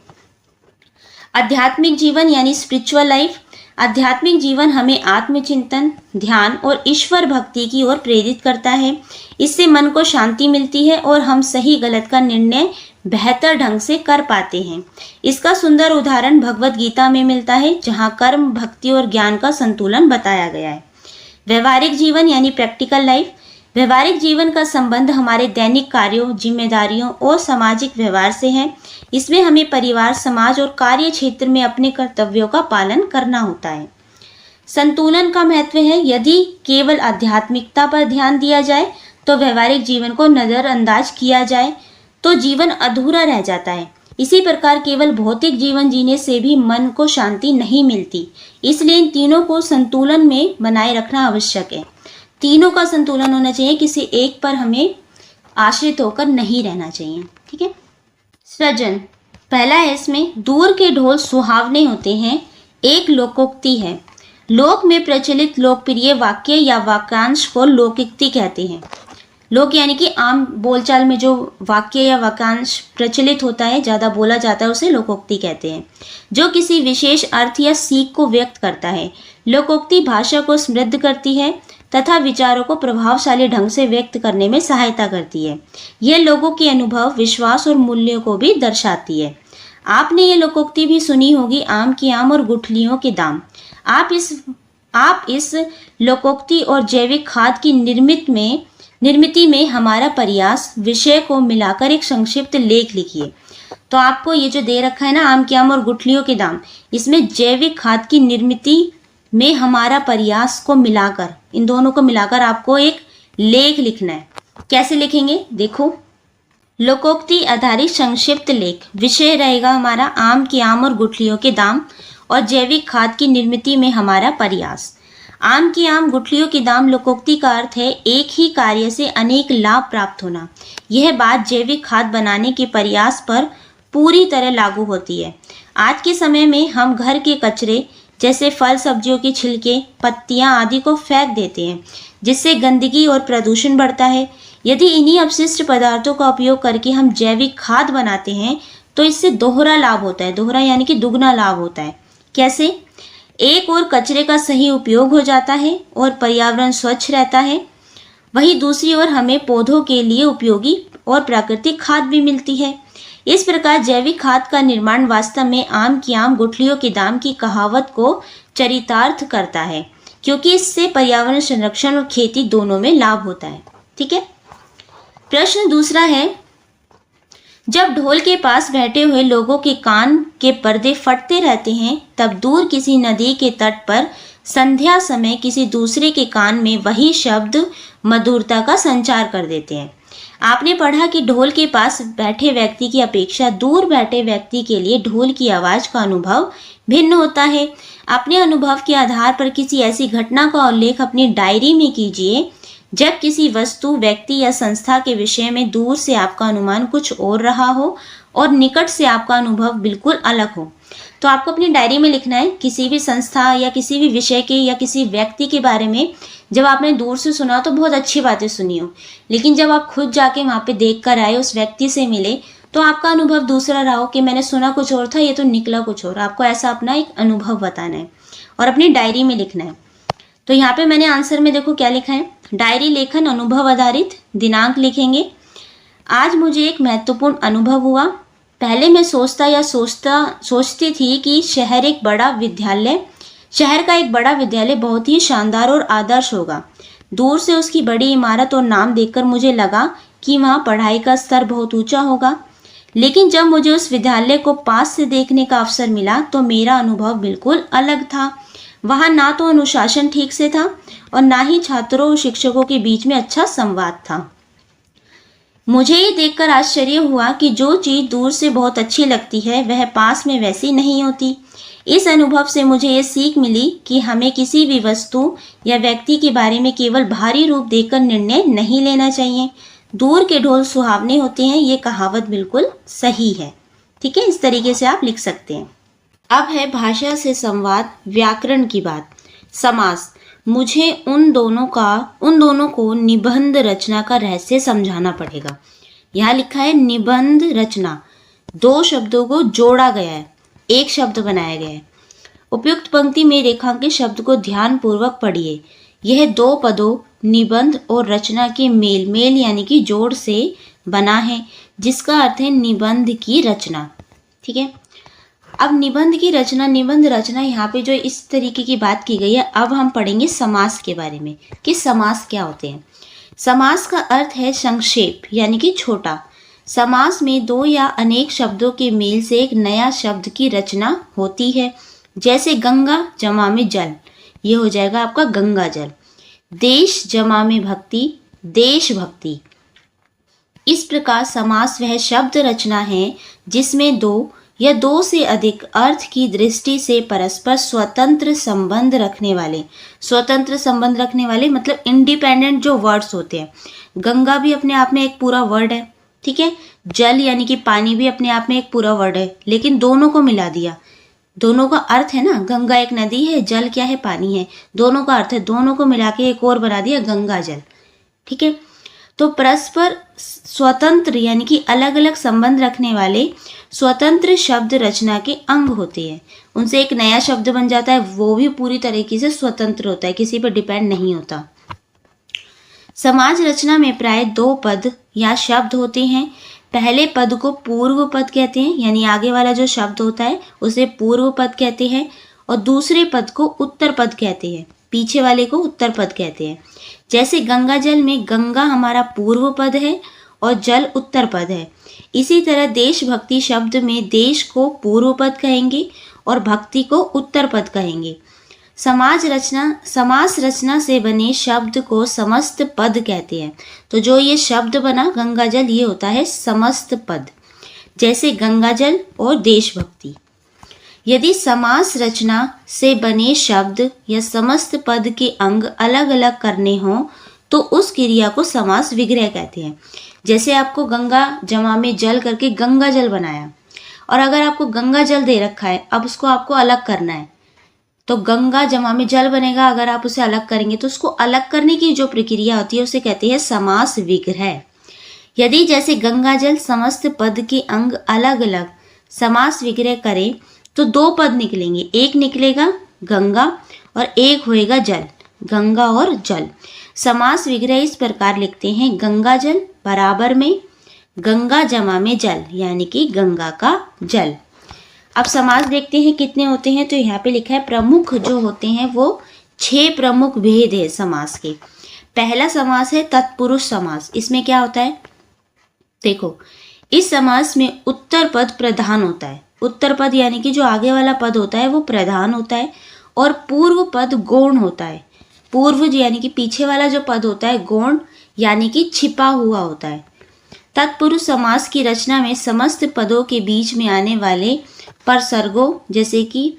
आध्यात्मिक जीवन यानी स्पिरिचुअल लाइफ, आध्यात्मिक जीवन हमें आत्मचिंतन, ध्यान और ईश्वर भक्ति की ओर प्रेरित करता है। इससे मन को शांति मिलती है और हम सही गलत का निर्णय बेहतर ढंग से कर पाते हैं। इसका सुंदर उदाहरण भगवत गीता में मिलता है, जहाँ कर्म, भक्ति और ज्ञान का संतुलन बताया गया है। व्यवहारिक जीवन यानी प्रैक्टिकल लाइफ, व्यवहारिक जीवन का संबंध हमारे दैनिक कार्यों, जिम्मेदारियों और सामाजिक व्यवहार से है। इसमें हमें परिवार, समाज और कार्य क्षेत्र में अपने कर्तव्यों का पालन करना होता है। संतुलन का महत्व है, यदि केवल आध्यात्मिकता पर ध्यान दिया जाए तो व्यवहारिक जीवन को नज़रअंदाज किया जाए तो जीवन अधूरा रह जाता है। इसी प्रकार केवल भौतिक जीवन जीने से भी मन को शांति नहीं मिलती। इसलिए इन तीनों को संतुलन में बनाए रखना आवश्यक है। तीनों का संतुलन होना चाहिए, किसी एक पर हमें आश्रित होकर नहीं रहना चाहिए। ठीक है। सृजन, पहला है इसमें, दूर के ढोल सुहावने होते हैं, एक लोकोक्ति है। लोक में प्रचलित लोकप्रिय वाक्य या वाक्यांश को लोकोक्ति कहते हैं। लोक यानी कि आम बोलचाल में जो वाक्य या वाक्यांश प्रचलित होता है, ज़्यादा बोला जाता है, उसे लोकोक्ति कहते हैं, जो किसी विशेष अर्थ या सीख को व्यक्त करता है। लोकोक्ति भाषा को समृद्ध करती है तथा विचारों को प्रभावशाली ढंग से व्यक्त करने में सहायता करती है। यह लोगों के अनुभव, विश्वास और मूल्यों को भी दर्शाती है। आपने ये लोकोक्ति भी सुनी होगी, आम की आम और गुठलियों के दाम। आप इस लोकोक्ति और जैविक खाद की निर्मिति में हमारा प्रयास विषय को मिलाकर एक संक्षिप्त लेख लिखिए। तो आपको ये जो दे रखा है ना, आम की आम और गुठलियों के दाम, इसमें जैविक खाद की निर्मिति में हमारा प्रयास को मिलाकर, इन दोनों को मिलाकर आपको एक लेख लिखना है। कैसे लिखेंगे? देखो, लोकोक्ति आधारित संक्षिप्त लेख, विषय रहेगा हमारा आम की आम और गुठलियों के दाम और जैविक खाद की निर्मिति में हमारा प्रयास। आम की आम, गुठलियों के दाम लोकोक्ति का अर्थ है एक ही कार्य से अनेक लाभ प्राप्त होना। यह बात जैविक खाद बनाने के प्रयास पर पूरी तरह लागू होती है। आज के समय में हम घर के कचरे जैसे फल सब्जियों के छिलके, पत्तियां आदि को फेंक देते हैं, जिससे गंदगी और प्रदूषण बढ़ता है। यदि इन्हीं अपशिष्ट पदार्थों का उपयोग करके हम जैविक खाद बनाते हैं तो इससे दोहरा लाभ होता है। दोहरा यानी कि दुगना लाभ होता है। कैसे? एक और कचरे का सही उपयोग हो जाता है और पर्यावरण स्वच्छ रहता है, वहीं दूसरी ओर हमें पौधों के लिए उपयोगी और प्राकृतिक खाद भी मिलती है। इस प्रकार जैविक खाद का निर्माण वास्तव में आम की आम, गुठलियों के दाम की कहावत को चरितार्थ करता है, क्योंकि इससे पर्यावरण संरक्षण और खेती दोनों में लाभ होता है। ठीक है। प्रश्न दूसरा है, जब ढोल के पास बैठे हुए लोगों के कान के पर्दे फटते रहते हैं, तब दूर किसी नदी के तट पर संध्या समय किसी दूसरे के कान में वही शब्द मधुरता का संचार कर देते हैं। आपने पढ़ा कि ढोल के पास बैठे व्यक्ति की अपेक्षा दूर बैठे व्यक्ति के लिए ढोल की आवाज़ का अनुभव भिन्न होता है। अपने अनुभव के आधार पर किसी ऐसी घटना का उल्लेख अपनी डायरी में कीजिए जब किसी वस्तु, व्यक्ति या संस्था के विषय में दूर से आपका अनुमान कुछ और रहा हो और निकट से आपका अनुभव बिल्कुल अलग हो। तो आपको अपनी डायरी में लिखना है किसी भी संस्था या किसी भी विषय के या किसी व्यक्ति के बारे में जब आपने दूर से सुना तो बहुत अच्छी बातें सुनी हो, लेकिन जब आप खुद जाके वहाँ पे देख कर आए, उस व्यक्ति से मिले, तो आपका अनुभव दूसरा रहा हो कि मैंने सुना कुछ और था, ये तो निकला कुछ और। आपको ऐसा अपना एक अनुभव बताना है और अपनी डायरी में लिखना है। तो यहाँ पे मैंने आंसर में देखो क्या लिखा है, डायरी लेखन अनुभव आधारित। दिनांक लिखेंगे, आज मुझे एक महत्वपूर्ण अनुभव हुआ। पहले मैं सोचती थी कि शहर का एक बड़ा विद्यालय बहुत ही शानदार और आदर्श होगा। दूर से उसकी बड़ी इमारत और नाम देखकर मुझे लगा कि वहाँ पढ़ाई का स्तर बहुत ऊंचा होगा। लेकिन जब मुझे उस विद्यालय को पास से देखने का अवसर मिला तो मेरा अनुभव बिल्कुल अलग था। वहाँ ना तो अनुशासन ठीक से था और ना ही छात्रों और शिक्षकों के बीच में अच्छा संवाद था। मुझे ये देखकर आश्चर्य हुआ कि जो चीज़ दूर से बहुत अच्छी लगती है वह पास में वैसी नहीं होती। इस अनुभव से मुझे ये सीख मिली कि हमें किसी भी वस्तु या व्यक्ति के बारे में केवल बाहरी रूप देखकर निर्णय नहीं लेना चाहिए। दूर के ढोल सुहावने होते हैं, ये कहावत बिल्कुल सही है। ठीक है, इस तरीके से आप लिख सकते हैं। अब है भाषा से संवाद, व्याकरण की बात। समास। मुझे उन दोनों को निबंध रचना का रहस्य समझाना पड़ेगा। यहाँ लिखा है निबंध रचना, दो शब्दों को जोड़ा गया है, एक शब्द बनाया गया है। उपयुक्त पंक्ति में रेखांकित शब्द को ध्यान पूर्वक पढ़िए। यह दो पदों निबंध और रचना के मेल यानी कि जोड़ से बना है, जिसका अर्थ है निबंध की रचना। ठीक है, अब निबंध रचना यहाँ पे जो इस तरीके की बात की गई है। अब हम पढ़ेंगे समास के बारे में कि समास क्या होते हैं। समास का अर्थ है संक्षेप यानी कि छोटा। समास में दो या अनेक शब्दों के मेल से एक नया शब्द की रचना होती है। जैसे गंगा जमा में जल, ये हो जाएगा आपका गंगा जल। देश जमा में भक्ति, देशभक्ति। इस प्रकार समास वह शब्द रचना है जिसमें दो या दो से अधिक अर्थ की दृष्टि से परस्पर स्वतंत्र संबंध रखने वाले मतलब इंडिपेंडेंट जो वर्ड्स होते हैं। गंगा भी अपने आप में एक पूरा वर्ड है। ठीक है, जल यानी कि पानी भी अपने आप में एक पूरा वर्ड है, लेकिन दोनों को मिला दिया। दोनों का अर्थ है ना, गंगा एक नदी है, जल क्या है, पानी है। दोनों का अर्थ है, दोनों को मिला के एक और बना दिया गंगा जल। ठीक है, तो परस्पर स्वतंत्र यानी कि अलग अलग संबंध रखने वाले स्वतंत्र शब्द रचना के अंग होते हैं। उनसे एक नया शब्द बन जाता है, वो भी पूरी तरीके से स्वतंत्र होता है, किसी पर डिपेंड नहीं होता। समाज रचना में प्राय दो पद या शब्द होते हैं। पहले पद को पूर्व पद कहते हैं, यानी आगे वाला जो शब्द होता है उसे पूर्व पद कहते हैं, और दूसरे पद को उत्तर पद कहते हैं, पीछे वाले को उत्तर पद कहते हैं। जैसे गंगा जल में गंगा हमारा पूर्व पद है और जल उत्तर पद है। इसी तरह देशभक्ति शब्द में देश को पूर्व पद कहेंगे और भक्ति को उत्तर पद कहेंगे। समास रचना से बने शब्द को समस्त पद कहते हैं। तो जो ये शब्द बना गंगा जल, ये होता है समस्त पद, जैसे गंगा जल और देशभक्ति। यदि समास रचना से बने शब्द या समस्त पद के अंग अलग अलग करने हों तो उस क्रिया को समास विग्रह कहते हैं। जैसे आपको गंगा जमा में जल करके गंगा जल बनाया, और अगर आपको गंगा जल दे रखा है, अब उसको आपको अलग करना है, तो गंगा जमा में जल बनेगा। अगर आप उसे अलग करेंगे तो उसको अलग करने की जो प्रक्रिया होती है उसे कहते हैं समास विग्रह। यदि जैसे गंगा जल समस्त पद के अंग अलग अलग समास विग्रह करें तो दो पद निकलेंगे, एक निकलेगा गंगा और एक होएगा जल, गंगा और जल। समास विग्रह इस प्रकार लिखते हैं, गंगा जल बराबर में गंगा जमा में जल, यानी कि गंगा का जल। अब समास देखते हैं कितने होते हैं। तो यहाँ पे लिखा है प्रमुख जो होते हैं वो 6 प्रमुख भेद है समास के। पहला समास है तत्पुरुष समास। इसमें क्या होता है, देखो, इस समास में उत्तर पद प्रधान होता है। उत्तर पद यानी कि जो आगे वाला पद होता है वो प्रधान होता है, और पूर्व पद गौण होता है। पूर्व यानी कि पीछे वाला जो पद होता है गौण यानी कि छिपा हुआ होता है। तत्पुरुष समास की रचना में समस्त पदों के बीच में आने वाले परसर्गों, जैसे कि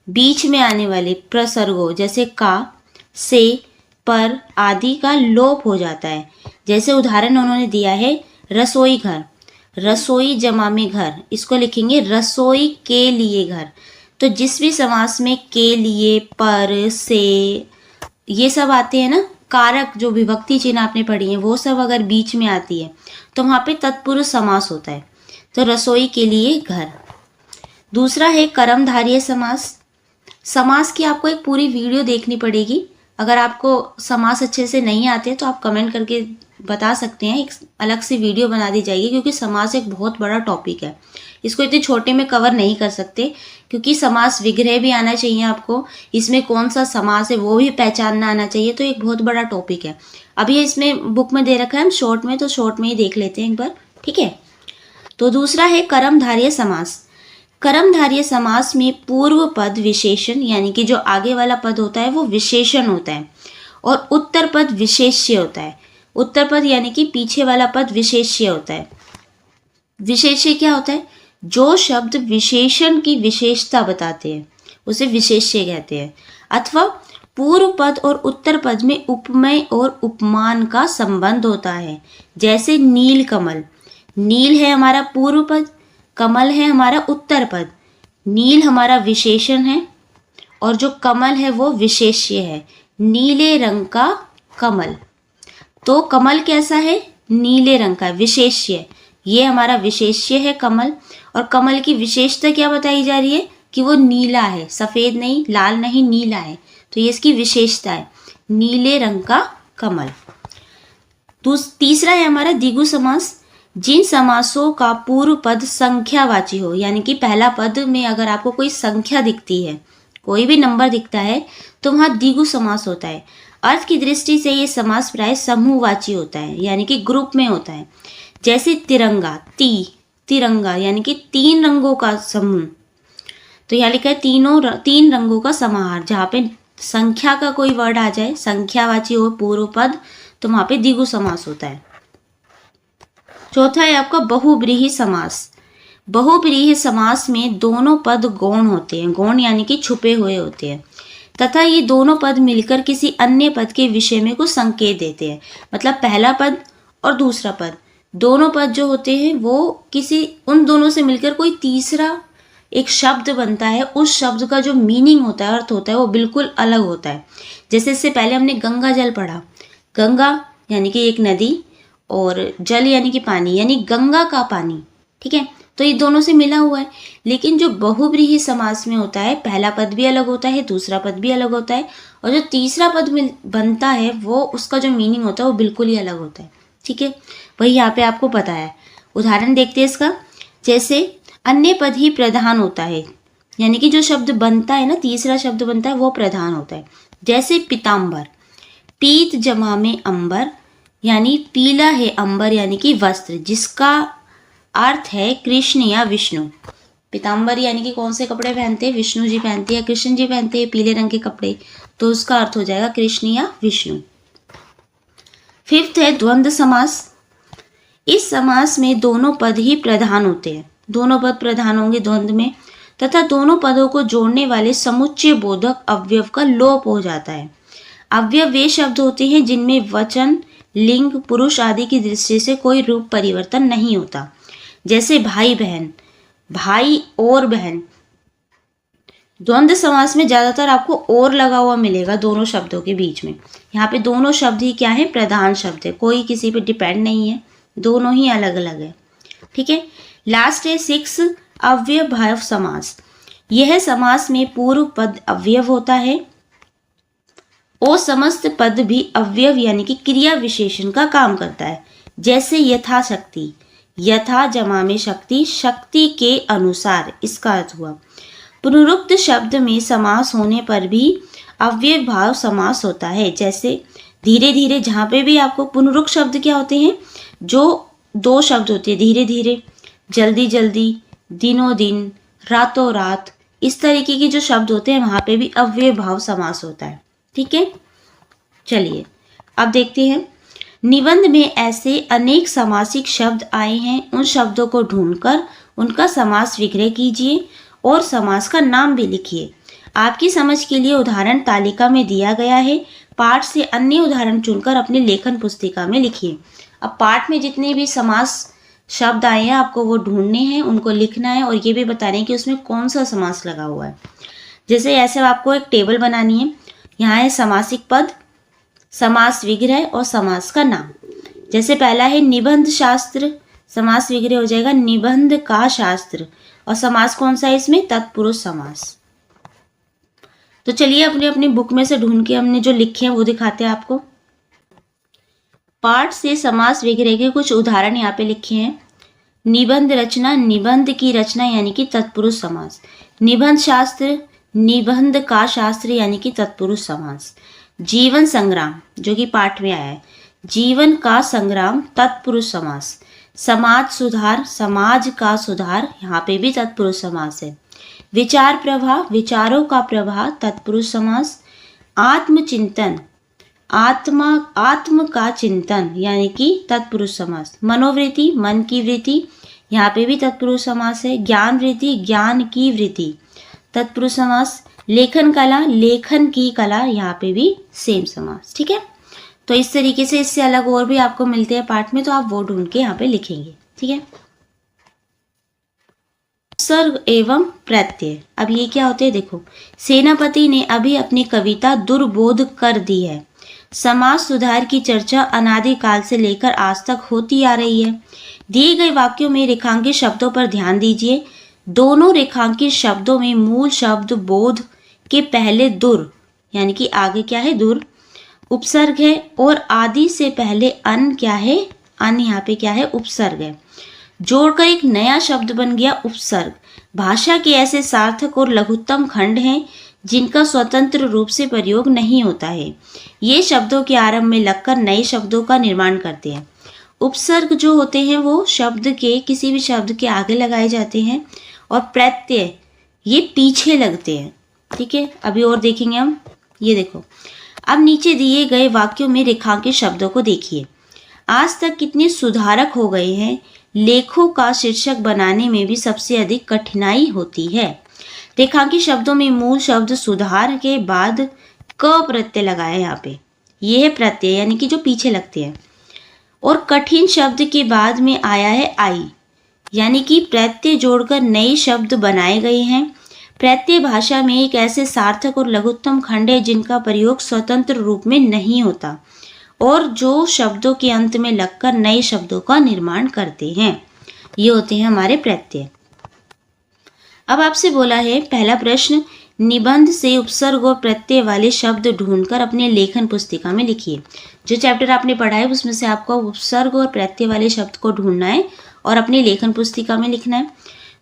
बीच में आने वाले प्रसर्गों जैसे का, से, पर आदि का लोप हो जाता है। जैसे उदाहरण उन्होंने दिया है रसोई घर, रसोई जमा में घर, इसको लिखेंगे रसोई के लिए घर। तो जिस भी समास में के लिए, पर, से, ये सब आते हैं ना, कारक जो विभक्ति चिन्ह आपने पढ़ी है वो सब अगर बीच में आती है तो वहाँ पे तत्पुरुष समास होता है। तो रसोई के लिए घर। दूसरा है कर्मधारय समास। समास की आपको एक पूरी वीडियो देखनी पड़ेगी। अगर आपको समास अच्छे से नहीं आते तो आप कमेंट करके बता सकते हैं, एक अलग से वीडियो बना दी जाएगी, क्योंकि समास एक बहुत बड़ा टॉपिक है। इसको इतने छोटे में कवर नहीं कर सकते, क्योंकि समास विग्रह भी आना चाहिए आपको, इसमें कौन सा समास है वो भी पहचानना आना चाहिए, तो एक बहुत बड़ा टॉपिक है। अभी इसमें बुक में दे रखा है हम शॉर्ट में, तो शॉर्ट में ही देख लेते हैं एक बार, ठीक है। तो दूसरा है कर्मधारय समास। कर्मधारय समास में पूर्व पद विशेषण, यानी कि जो आगे वाला पद होता है वो विशेषण होता है, और उत्तर पद विशेष्य होता है। उत्तर पद यानी कि पीछे वाला पद विशेष्य होता है। विशेष्य क्या होता है? जो शब्द विशेषण की विशेषता बताते हैं उसे विशेष्य कहते हैं। अथवा पूर्व पद और उत्तर पद में उपमेय और उपमान का संबंध होता है। जैसे नील कमल, नील है हमारा पूर्व पद, कमल है हमारा उत्तर पद। नील हमारा विशेषण है और जो कमल है वो विशेष्य है। नीले रंग का कमल, तो कमल कैसा है? नीले रंग का, विशेष्य। ये हमारा विशेष्य है कमल, और कमल की विशेषता क्या बताई जा रही है कि वो नीला है, सफ़ेद नहीं, लाल नहीं, नीला है, तो ये इसकी विशेषता है, नीले रंग का कमल। तीसरा है हमारा द्विगु समास। जिन समासों का पूर्व पद संख्यावाची हो, यानी कि पहला पद में अगर आपको कोई संख्या दिखती है, कोई भी नंबर दिखता है, तो वहाँ द्विगु समास होता है। अर्थ की दृष्टि से ये समास प्राय समूहवाची होता है, यानी कि ग्रुप में होता है। जैसे तिरंगा, तिरंगा यानी कि 3 रंगों का समूह, तो यहाँ लिखा है 3 रंगों का समाहार। जहाँ पे संख्या का कोई वर्ड आ जाए, संख्यावाची हो पूर्व पद, तो वहाँ पे द्विगु समास होता है। चौथा है आपका बहुब्रीहि समास। बहुब्रीहि समास में दोनों पद गौण होते हैं, गौण यानी कि छुपे हुए होते हैं, तथा ये दोनों पद मिलकर किसी अन्य पद के विषय में कुछ संकेत देते हैं। मतलब पहला पद और दूसरा पद, दोनों पद जो होते हैं वो किसी उन दोनों से मिलकर कोई तीसरा एक शब्द बनता है। उस शब्द का जो मीनिंग होता है, अर्थ होता है, वो बिल्कुल अलग होता है। जैसे इससे पहले हमने गंगा जल पढ़ा, गंगा यानी कि एक नदी, और जल यानी कि पानी, यानी गंगा का पानी, ठीक है। तो ये दोनों से मिला हुआ है। लेकिन जो बहुब्रीहि समास में होता है, पहला पद भी अलग होता है, दूसरा पद भी अलग होता है, और जो तीसरा पद बनता है वो उसका जो मीनिंग होता है वो बिल्कुल ही अलग होता है, ठीक है। वही यहाँ पे आपको पता है। उदाहरण देखते हैं इसका। जैसे अन्य पद ही प्रधान होता है, यानी कि जो शब्द बनता है ना, तीसरा शब्द बनता है वो प्रधान होता है। जैसे पीताम्बर, पीत जमा में अंबर, यानी पीला है अंबर, यानी कि वस्त्र, जिसका अर्थ है कृष्ण या विष्णु। पीताम्बर यानी कि कौन से कपड़े पहनते हैं? विष्णु जी पहनते हैं या कृष्ण जी पहनते हैं पीले रंग के कपड़े, तो उसका अर्थ हो जाएगा कृष्ण या विष्णु। फिफ्थ है द्वंद्व समास। इस समास में दोनों पद ही प्रधान होते हैं, दोनों पद प्रधान होंगे द्वंद्व में, तथा दोनों पदों को जोड़ने वाले समुच्चय बोधक अवयव का लोप हो जाता है। अवयव वे शब्द होते हैं जिनमें वचन, लिंग, पुरुष आदि की दृष्टि से कोई रूप परिवर्तन नहीं होता। जैसे भाई बहन, भाई और बहन। द्वंद्व समास में ज्यादातर आपको और लगा हुआ मिलेगा दोनों शब्दों के बीच में। यहाँ पे दोनों शब्द ही क्या है? प्रधान शब्द है, कोई किसी पे डिपेंड नहीं है, दोनों ही अलग अलग है, ठीक है। लास्ट है 6 अव्ययभाव समास। यह समास में पूर्व पद अवयव होता है और समस्त पद भी अवयव यानी कि क्रिया विशेषण का काम करता है। जैसे यथाशक्ति, यथा जमा में शक्ति, शक्ति के अनुसार, इसका अर्थ हुआ। पुनरुक्त शब्द में समास होने पर भी अव्ययभाव समास होता है। जैसे धीरे धीरे, जहाँ पे भी आपको पुनरुक्त शब्द क्या होते हैं? जो 2 शब्द होते हैं, धीरे धीरे, जल्दी जल्दी, दिनों दिन, रातों रात, इस तरीके के जो शब्द होते हैं वहाँ पे भी अव्ययभाव समास होता है, ठीक है। चलिए अब देखते हैं। निबंध में ऐसे अनेक समासिक शब्द आए हैं, उन शब्दों को ढूंढकर उनका समास विग्रह कीजिए और समास का नाम भी लिखिए। आपकी समझ के लिए उदाहरण तालिका में दिया गया है। पाठ से अन्य उदाहरण चुनकर अपनी लेखन पुस्तिका में लिखिए। अब पाठ में जितने भी समास शब्द आए हैं आपको वो ढूंढने हैं, उनको लिखना है और ये भी बताना है कि उसमें कौन सा समास लगा हुआ है। जैसे ऐसे आपको एक टेबल बनानी है। यहाँ है समासिक पद, समास विग्रह और समास का नाम। जैसे पहला है निबंध शास्त्र, समास विग्रह हो जाएगा निबंध का शास्त्र, और समास कौन सा है इसमें? तत्पुरुष समास। तो चलिए अपनी अपनी बुक में से ढूंढ के हमने जो लिखे हैं वो दिखाते हैं आपको। पाठ से समास विग्रह के कुछ उदाहरण यहाँ पे लिखे हैं। निबंध रचना, निबंध की रचना यानी कि तत्पुरुष समास। निबंध शास्त्र, निबंध का शास्त्र यानी कि तत्पुरुष समास। जीवन संग्राम जो कि पाठ में आया है, जीवन का संग्राम तत्पुरुष समास। समाज सुधार, समाज का सुधार, यहाँ पे भी तत्पुरुष समास है। विचार प्रवाह, विचारों का प्रवाह तत्पुरुष समास। आत्मचिंतन, आत्म का चिंतन यानी कि तत्पुरुष समास। मनोवृत्ति, मन की वृत्ति, यहाँ पे भी तत्पुरुष समास है। ज्ञान वृत्ति, ज्ञान की वृत्ति, तत्पुरुष समास। लेखन कला, लेखन की कला, यहाँ पे भी सेम समास। ठीक है, तो इस तरीके से इससे अलग और भी आपको मिलते हैं पाठ में, तो आप वो ढूंढ के यहाँ पे लिखेंगे। ठीक है, उपसर्ग एवं प्रत्यय। अब ये क्या होते हैं देखो, सेनापति ने अभी अपनी कविता दुर्बोध कर दी है। समाज सुधार की चर्चा अनादिकाल से लेकर आज तक होती आ रही है। दिए गए वाक्यों में रेखांकित शब्दों पर ध्यान दीजिए। दोनों रेखांकित शब्दों में मूल शब्द बोध के पहले दुर यानी कि आगे क्या है, दुर उपसर्ग है, और आदि से पहले अन क्या है, अन यहाँ पे क्या है, उपसर्ग है। जोड़कर एक नया शब्द बन गया उपसर्ग। भाषा के ऐसे सार्थक और लघुत्तम खंड हैं जिनका स्वतंत्र रूप से प्रयोग नहीं होता है। ये शब्दों के आरंभ में लगकर नए शब्दों का निर्माण करते हैं। उपसर्ग जो होते हैं वो शब्द के, किसी भी शब्द के आगे लगाए जाते हैं, और प्रत्यय ये पीछे लगते हैं। ठीक है, अभी और देखेंगे हम। ये देखो, अब नीचे दिए गए वाक्यों में रेखांकित शब्दों को देखिए। आज तक कितने सुधारक हो गए हैं। लेखों का शीर्षक बनाने में भी सबसे अधिक कठिनाई होती है। रेखांकित शब्दों में मूल शब्द सुधार के बाद क प्रत्यय लगाया है यहाँ पे, ये है प्रत्यय यानी कि जो पीछे लगते हैं। और कठिन शब्द के बाद में आया है आई, यानी कि प्रत्यय जोड़कर नए शब्द बनाए गए हैं। प्रत्यय भाषा में एक ऐसे सार्थक और लघुत्तम खंड है जिनका प्रयोग स्वतंत्र रूप में नहीं होता और जो शब्दों के अंत में लगकर नए शब्दों का निर्माण करते हैं। ये होते हैं हमारे प्रत्यय। अब आपसे बोला है पहला प्रश्न, निबंध से उपसर्ग और प्रत्यय वाले शब्द ढूंढकर अपने लेखन पुस्तिका में लिखिए। जो चैप्टर आपने पढ़ा है उसमें से आपको उपसर्ग और प्रत्यय वाले शब्द को ढूंढना है और अपनी लेखन पुस्तिका में लिखना है।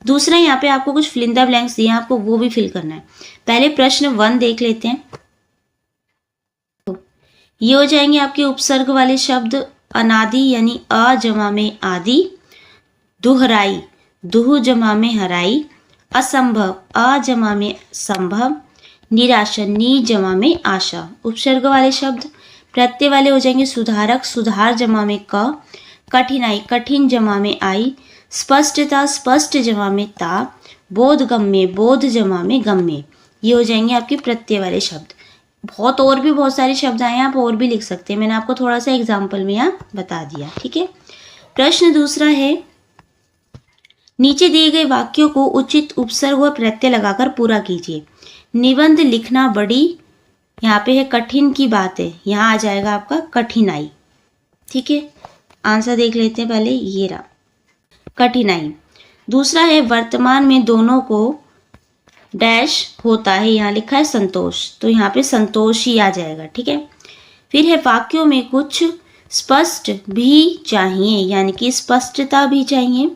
दूसरा, यहाँ पे आपको कुछ फिल इन द ब्लैंक्स दिए हैं, आपको वो भी फिल करना है। पहले प्रश्न 1 देख लेते हैं। ये हो जाएंगे आपके उपसर्ग वाले शब्द। अनादि यानी अ जमा में आदि, दुहराई दुह जमा में हराई, असंभव अ जमा में संभव, निराशा नी जमा में आशा। उपसर्ग वाले शब्द। प्रत्यय वाले हो जाएंगे सुधारक, सुधार जमा में क, कठिनाई कठिन जमा में आई, स्पष्टता स्पष्ट जमा में ता, बोधगम्य बोध जमा में गम्य। ये हो जाएंगे आपके प्रत्यय वाले शब्द। और भी बहुत सारे शब्द आए हैं, आप और भी लिख सकते हैं, मैंने आपको थोड़ा सा एग्जाम्पल में यहाँ बता दिया। ठीक है, प्रश्न दूसरा है, नीचे दिए गए वाक्यों को उचित उपसर्ग और प्रत्यय लगाकर पूरा कीजिए। निबंध लिखना बड़ी, यहाँ पे है कठिन की बात है, यहाँ आ जाएगा आपका कठिनाई। ठीक है, आंसर देख लेते हैं पहले, ये रहा कठिनाई। दूसरा है वर्तमान में दोनों को डैश होता है, यहाँ लिखा है संतोष, तो यहाँ पे संतोष ही आ जाएगा। ठीक है, फिर है वाक्यों में कुछ स्पष्ट भी चाहिए, यानी कि स्पष्टता भी चाहिए,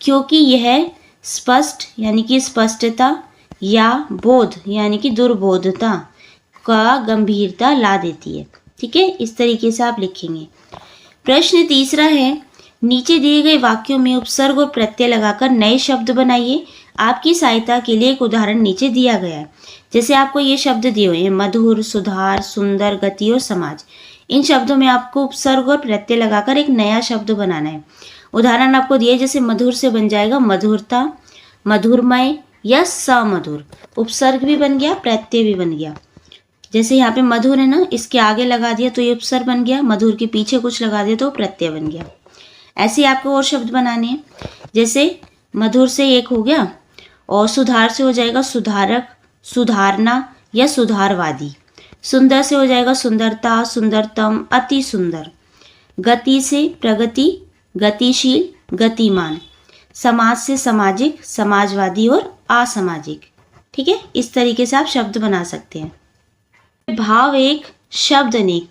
क्योंकि यह स्पष्ट यानी कि स्पष्टता या बोध यानी कि दुर्बोधता का गंभीरता ला देती है। ठीक है, इस तरीके से आप लिखेंगे। प्रश्न तीसरा है, नीचे दिए गए वाक्यों में उपसर्ग और प्रत्यय लगाकर नए शब्द बनाइए। आपकी सहायता के लिए एक उदाहरण नीचे दिया गया है। जैसे आपको ये शब्द दिए हुए हैं, मधुर, सुधार, सुंदर, गति और समाज। इन शब्दों में आपको उपसर्ग और प्रत्यय लगाकर एक नया शब्द बनाना है। उदाहरण आपको दिए, जैसे मधुर से बन जाएगा मधुरता, मधुरमय या समधुर। उपसर्ग भी बन गया, प्रत्यय भी बन गया। जैसे यहाँ पे मधुर है ना, इसके आगे लगा दिया तो ये उपसर्ग बन गया, मधुर के पीछे कुछ लगा दिया तो प्रत्यय बन गया। ऐसे आपको और शब्द बनाने हैं, जैसे मधुर से एक हो गया, और सुधार से हो जाएगा सुधारक, सुधारना या सुधारवादी। सुंदर से हो जाएगा सुंदरता, सुंदरतम, अति सुंदर। गति से प्रगति, गतिशील, गतिमान। समाज से सामाजिक, समाजवादी और असामाजिक। ठीक है, इस तरीके से आप शब्द बना सकते हैं। भाव एक, शब्द अनेक।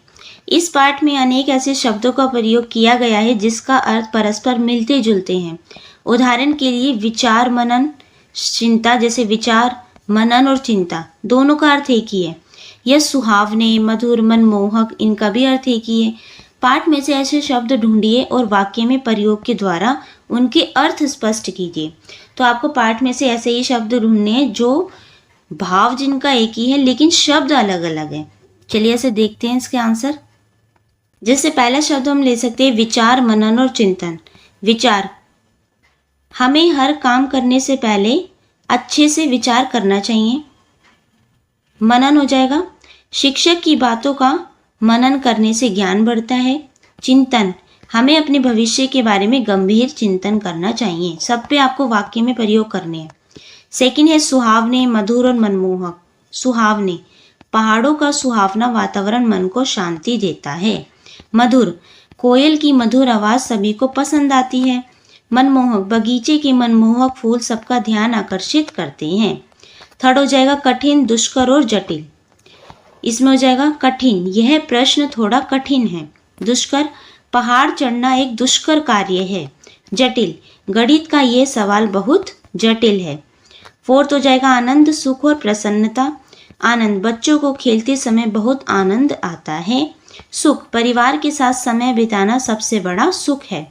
इस पाठ में अनेक ऐसे शब्दों का प्रयोग किया गया है जिसका अर्थ परस्पर मिलते जुलते हैं उदाहरण के लिए विचार मनन चिंता, जैसे विचार मनन और चिंता दोनों का अर्थ एक ही है। यह सुहावने, मधुर, मनमोहक, इनका भी अर्थ एक ही है। पाठ में से ऐसे शब्द ढूंढिए और वाक्य में प्रयोग के द्वारा उनके अर्थ स्पष्ट कीजिए। तो आपको पाठ में से ऐसे ही शब्द ढूंढने हैं जो भाव जिनका एक ही है लेकिन शब्द अलग अलग है। चलिए ऐसे देखते हैं इसके आंसर। जैसे पहला शब्द हम ले सकते हैं विचार, मनन और चिंतन। विचार, हमें हर काम करने से पहले अच्छे से विचार करना चाहिए। मनन हो जाएगा, शिक्षक की बातों का मनन करने से ज्ञान बढ़ता है। चिंतन, हमें अपने भविष्य के बारे में गंभीर चिंतन करना चाहिए। सब पे आपको वाक्य में प्रयोग करने हैं। सेकंड है सुहावने, मधुर और मनमोहक। सुहावने, पहाड़ों का सुहावना वातावरण मन को शांति देता है। मधुर, कोयल की मधुर आवाज सभी को पसंद आती है। मनमोहक, बगीचे के मनमोहक फूल सबका ध्यान आकर्षित करते हैं। थर्ड हो जाएगा कठिन, दुष्कर और जटिल। इसमें हो जाएगा कठिन, यह प्रश्न थोड़ा कठिन है। दुष्कर, पहाड़ चढ़ना एक दुष्कर कार्य है। जटिल, गणित का ये सवाल बहुत जटिल है। फोर्थ हो जाएगा आनंद, सुख और प्रसन्नता। आनंद, बच्चों को खेलते समय बहुत आनंद आता है। सुख, परिवार के साथ समय बिताना सबसे बड़ा सुख है।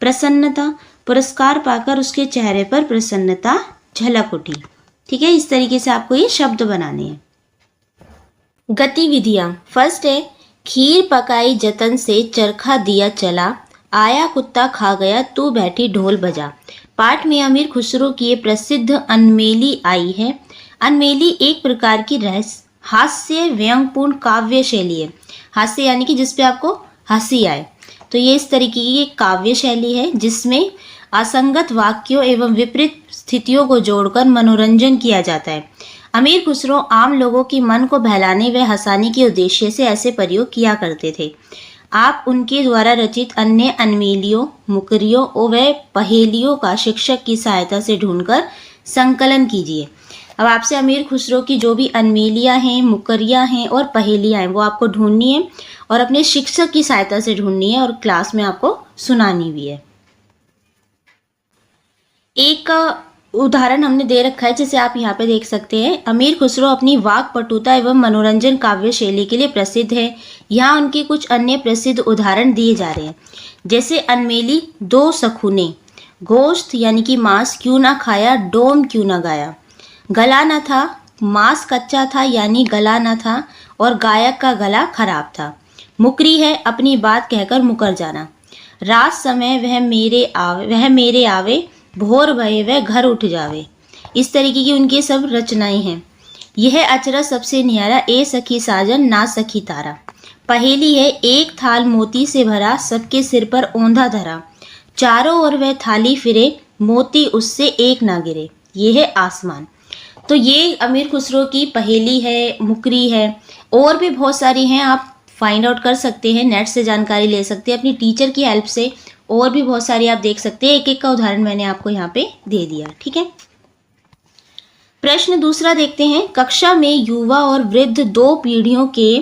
प्रसन्नता, पुरस्कार पाकर उसके चेहरे पर प्रसन्नता झलक उठी। ठीक है, इस तरीके से आपको ये शब्द बनाने हैं। गतिविधियां, फर्स्ट है खीर पकाई जतन से, चरखा दिया चला, आया कुत्ता खा गया, तू बैठी ढोल बजा। पाठ में अमीर खुसरो की ये प्रसिद्ध अनमेली आई है। अनमेली एक प्रकार की हास्य व्यंगपूर्ण काव्य शैली है। हास्य यानी कि जिसपे आपको हंसी आए। तो ये इस तरीके की एक काव्य शैली है जिसमें असंगत वाक्यों एवं विपरीत स्थितियों को जोड़कर मनोरंजन किया जाता है। अमीर खुसरो आम लोगों की मन को बहलाने व हंसाने के उद्देश्य से ऐसे प्रयोग किया करते थे। आप उनके द्वारा रचित अन्य अनमेलियों, मुकरियों व पहेलियों का शिक्षक की सहायता से ढूंढकर संकलन कीजिए। अब आपसे अमीर खुसरो की जो भी अनमेलियां हैं, मुकरियां हैं और पहेलियां हैं वो आपको ढूंढनी है और अपने शिक्षक की सहायता से ढूंढनी है और क्लास में आपको सुनानी भी है। एक उदाहरण हमने दे रखा है जैसे आप यहाँ पे देख सकते हैं। अमीर खुसरो अपनी वाक पटुता एवं मनोरंजन काव्य शैली के लिए प्रसिद्ध है। यहाँ उनके कुछ अन्य प्रसिद्ध उदाहरण दिए जा रहे हैं। जैसे अनमेली, दो सखुने, गोश्त यानी कि मांस क्यों ना खाया, डोम क्यों ना गाया। गला न था, मांस कच्चा था यानी गला न था और गायक का गला खराब था। मुकरी है अपनी बात कहकर मुकर जाना। रात समय वह मेरे आवे, भोर भये वह घर उठ जावे। इस तरीके की उनकी सब रचनाएं हैं। यह अचरज सबसे न्यारा, ए सखी साजन ना सखी तारा। पहेली है एक थाल मोती से भरा, सबके सिर पर औंधा धरा, चारों ओर वह थाली फिरे, मोती उससे एक ना गिरे। यह है आसमान। तो ये अमीर खुसरो की पहेली है, मुकरी है, और भी बहुत सारी हैं। आप फाइंड आउट कर सकते हैं, नेट से जानकारी ले सकते हैं अपनी टीचर की हेल्प से। और भी बहुत सारी आप देख सकते हैं। एक एक का उदाहरण मैंने आपको यहाँ पे दे दिया। ठीक है, प्रश्न दूसरा देखते हैं। कक्षा में युवा और वृद्ध दो पीढ़ियों के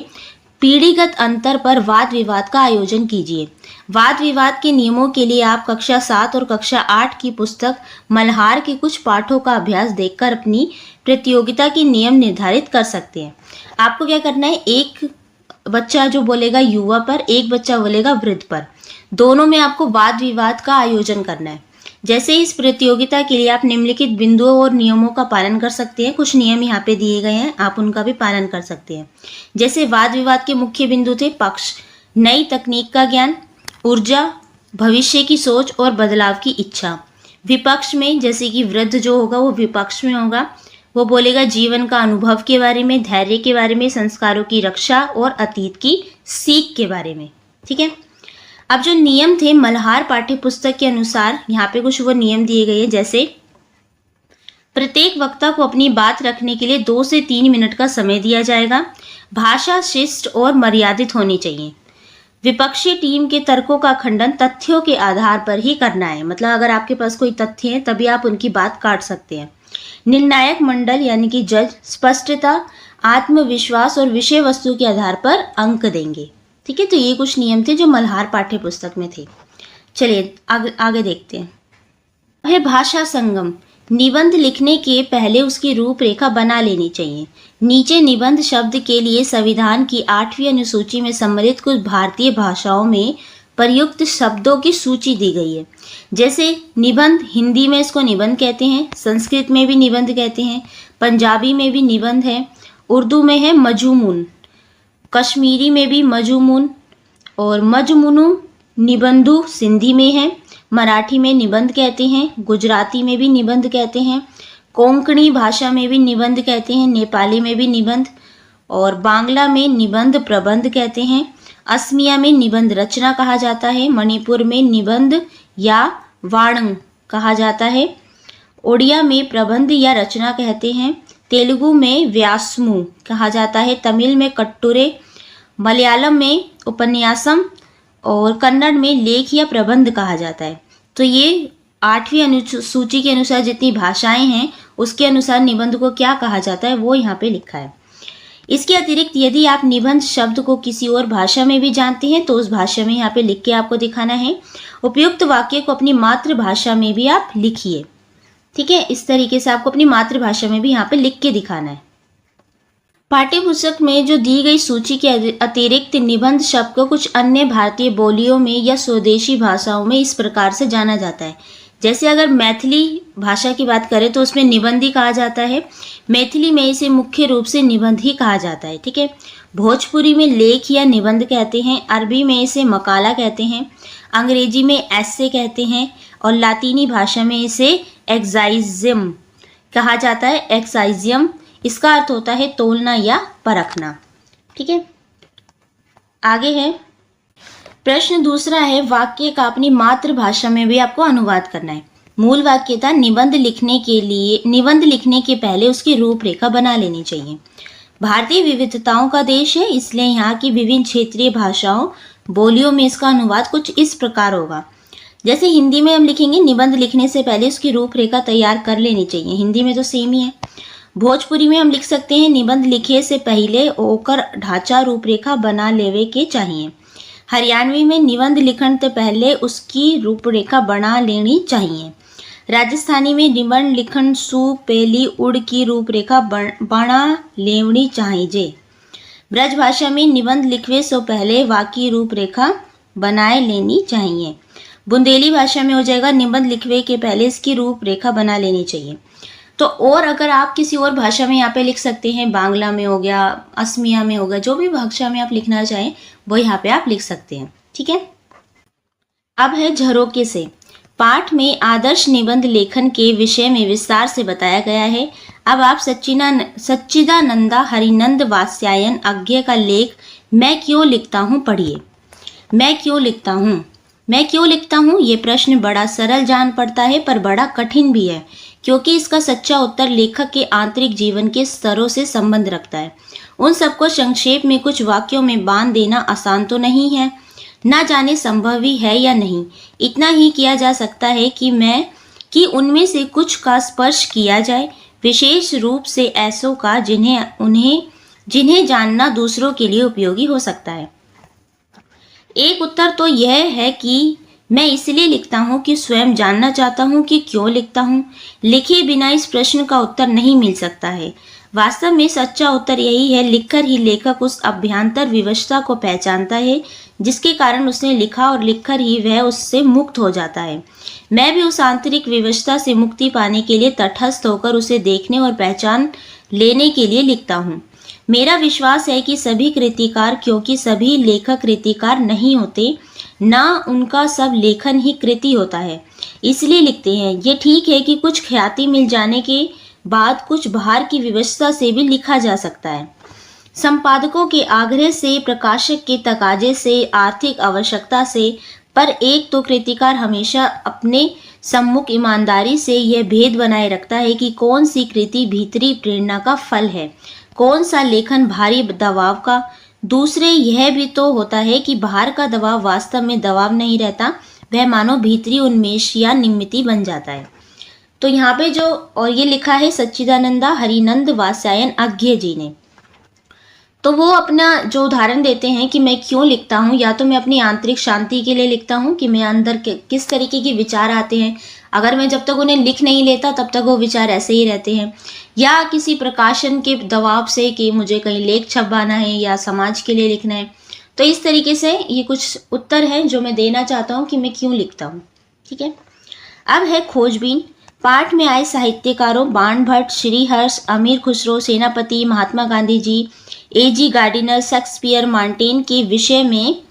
पीढ़ीगत अंतर पर वाद विवाद का आयोजन कीजिए। वाद विवाद के नियमों के लिए आप कक्षा 7 और कक्षा 8 की पुस्तक मल्हार के कुछ पाठों का अभ्यास देखकर अपनी प्रतियोगिता के नियम निर्धारित कर सकते हैं। आपको क्या करना है, एक बच्चा जो बोलेगा युवा पर, एक बच्चा बोलेगा वृद्ध पर, दोनों में आपको वाद विवाद का आयोजन करना है। जैसे इस प्रतियोगिता के लिए आप निम्नलिखित बिंदुओं और नियमों का पालन कर सकते हैं। कुछ नियम यहाँ पे दिए गए हैं, आप उनका भी पालन कर सकते हैं। जैसे वाद विवाद के मुख्य बिंदु थे पक्ष, नई तकनीक का ज्ञान, ऊर्जा, भविष्य की सोच और बदलाव की इच्छा। विपक्ष में जैसे कि वृद्ध जो होगा वो विपक्ष में होगा, वो बोलेगा जीवन का अनुभव के बारे में, धैर्य के बारे में, संस्कारों की रक्षा और अतीत की सीख के बारे में। ठीक है, अब जो नियम थे मल्हार पाठ्य पुस्तक के अनुसार यहाँ पे कुछ वो नियम दिए गए हैं। जैसे प्रत्येक वक्ता को अपनी बात रखने के लिए 2 से 3 मिनट का समय दिया जाएगा। भाषा शिष्ट और मर्यादित होनी चाहिए। विपक्षी टीम के तर्कों का खंडन तथ्यों के आधार पर ही करना है। मतलब अगर आपके पास कोई तथ्य है तभी आप उनकी बात काट सकते हैं। निर्णायक मंडल यानी कि जज स्पष्टता, आत्मविश्वास और विषय वस्तु के आधार पर अंक देंगे। ठीक है, तो ये कुछ नियम थे जो मल्हार पाठ्य पुस्तक में थे। चलिए आगे देखते हैं। है भाषा संगम। निबंध लिखने के पहले उसकी रूपरेखा बना लेनी चाहिए। नीचे निबंध शब्द के लिए संविधान की 8वीं अनुसूची में सम्मिलित कुछ भारतीय भाषाओं में प्रयुक्त शब्दों की सूची दी गई है। जैसे निबंध, हिंदी में इसको निबंध कहते हैं, संस्कृत में भी निबंध कहते हैं, पंजाबी में भी निबंध है, उर्दू में है मजमून, कश्मीरी में भी मजमून और मजमूनु निबंधु सिंधी में है, मराठी में निबंध कहते हैं, गुजराती में भी निबंध कहते हैं, कोंकणी भाषा में भी निबंध कहते हैं, नेपाली में भी निबंध और बांग्ला में निबंध प्रबंध कहते हैं, असमिया में निबंध रचना कहा जाता है, मणिपुर में निबंध या वाणंग कहा जाता है, ओडिया में प्रबंध या रचना कहते हैं, तेलुगु में व्यासमु कहा जाता है, तमिल में कट्टुरे, मलयालम में उपन्यासम और कन्नड़ में लेख या प्रबंध कहा जाता है। तो ये 8वीं अनुसूची के अनुसार जितनी भाषाएं हैं उसके अनुसार निबंध को क्या कहा जाता है वो यहाँ पे लिखा है। इसके अतिरिक्त यदि आप निबंध शब्द को किसी और भाषा में भी जानते हैं तो उस भाषा में यहाँ पे लिख के आपको दिखाना है। उपयुक्त वाक्य को अपनी मातृभाषा में भी आप लिखिए। ठीक है, इस तरीके से आपको अपनी मातृभाषा में भी यहाँ पे लिख के दिखाना है। पाठ्यपुस्तक में जो दी गई सूची के अतिरिक्त निबंध शब्द को कुछ अन्य भारतीय बोलियों में या स्वदेशी भाषाओं में इस प्रकार से जाना जाता है। जैसे अगर मैथिली भाषा की बात करें तो उसमें निबंध ही कहा जाता है। मैथिली में इसे मुख्य रूप से निबंध ही कहा जाता है। ठीक है, भोजपुरी में लेख या निबंध कहते हैं, अरबी में इसे मकाला कहते हैं, अंग्रेजी में एस्से कहते हैं और लातीनी भाषा में इसे एक्साइजियम कहा जाता है। एक्साइजियम इसका अर्थ होता है तोलना या परखना। ठीक है, आगे है प्रश्न दूसरा है, वाक्य का अपनी मातृभाषा में भी आपको अनुवाद करना है। मूल वाक्य था निबंध लिखने के पहले उसकी रूपरेखा बना लेनी चाहिए। भारतीय विविधताओं का देश है, इसलिए यहाँ की विभिन्न क्षेत्रीय भाषाओं बोलियों में इसका अनुवाद कुछ इस प्रकार होगा। जैसे हिंदी में हम लिखेंगे निबंध लिखने से पहले उसकी रूपरेखा तैयार कर लेनी चाहिए, हिंदी में तो सेम ही है। भोजपुरी में हम लिख सकते हैं निबंध लिखे से पहले ओकर ढांचा रूपरेखा बना लेवे के चाहिए। हरियाणवी में निबंध लिखण से पहले उसकी रूपरेखा बना लेनी चाहिए। राजस्थानी में निबंध लिखण सु पहली उड़ की रूपरेखा बना लेवनी चाहिए। ब्रज भाषा में निबंध लिखवे से पहले वाक्य रूपरेखा बनाए लेनी चाहिए। बुंदेली भाषा में हो जाएगा निबंध लिखवे के पहले इसकी रूपरेखा बना लेनी चाहिए। तो और अगर आप किसी और भाषा में यहाँ पे लिख सकते हैं, बांग्ला में हो गया, असमिया में हो गया, जो भी भाषा में आप लिखना चाहें वो यहाँ पे आप लिख सकते हैं। ठीक है, अब है झरोके से। पाठ में आदर्श निबंध लेखन के विषय में विस्तार से बताया गया है। अब आप सच्चिदानंदा हरिनंद वात्स्यायन अज्ञे का लेख मैं क्यों लिखता हूँ पढ़िए। मैं क्यों लिखता हूँ ये प्रश्न बड़ा सरल जान पड़ता है पर बड़ा कठिन भी है, क्योंकि इसका सच्चा उत्तर लेखक के आंतरिक जीवन के स्तरों से संबंध रखता है। उन सबको संक्षेप में कुछ वाक्यों में बांध देना आसान तो नहीं है, ना जाने संभव ही है या नहीं। इतना ही किया जा सकता है कि उनमें से कुछ का स्पर्श किया जाए, विशेष रूप से ऐसों का जिन्हें जानना दूसरों के लिए उपयोगी हो सकता है। एक उत्तर तो यह है कि मैं इसलिए लिखता हूँ कि स्वयं जानना चाहता हूँ कि क्यों लिखता हूँ। लिखे बिना इस प्रश्न का उत्तर नहीं मिल सकता है। वास्तव में सच्चा उत्तर यही है, लिखकर ही लेखक उस अभ्यंतर विवशता को पहचानता है जिसके कारण उसने लिखा और लिखकर ही वह उससे मुक्त हो जाता है। मैं भी उस आंतरिक विवशता से मुक्ति पाने के लिए तटस्थ होकर उसे देखने और पहचान लेने के लिए लिखता हूँ। मेरा विश्वास है कि सभी कृतिकार, क्योंकि सभी लेखक कृतिकार नहीं होते, ना उनका सब लेखन ही कृति होता है, इसलिए लिखते हैं। ये ठीक है कि कुछ ख्याति मिल जाने के बाद कुछ बाहर की व्यवस्था से भी लिखा जा सकता है। संपादकों के आग्रह से, प्रकाशक के तकाजे से, आर्थिक आवश्यकता से, पर एक तो कृतिकार हमेशा अपने सम्मुख ईमानदारी से यह भेद बनाए रखता है कि कौन सी कृति भीतरी प्रेरणा का फल है, कौन सा लेखन भारी दबाव का। दूसरे यह भी तो होता है कि बाहर का दबाव वास्तव में दबाव नहीं रहता, वह मानो भीतरी उन्मेष या निमित्ति बन जाता है। तो यहाँ पे जो और ये लिखा है सच्चिदानंदा हरिनंद वात्स्यायन अज्ञे जी ने। तो वो अपना जो उदाहरण देते हैं कि मैं क्यों लिखता हूँ, या तो मैं अपनी आंतरिक शांति के लिए लिखता हूँ कि मैं अंदर किस तरीके के विचार आते हैं, अगर मैं जब तक उन्हें लिख नहीं लेता तब तक वो विचार ऐसे ही रहते हैं, या किसी प्रकाशन के दबाव से कि मुझे कहीं लेख छपवाना है या समाज के लिए लिखना है। तो इस तरीके से ये कुछ उत्तर हैं जो मैं देना चाहता हूँ कि मैं क्यों लिखता हूँ। ठीक है, अब है खोजबीन। पाठ में आए साहित्यकारों बाण भट्ट, श्रीहर्ष, अमीर खुसरो, सेनापति, Mahatma Gandhi ji, A.G. Gardiner, Shakespeare, Martin के विषय में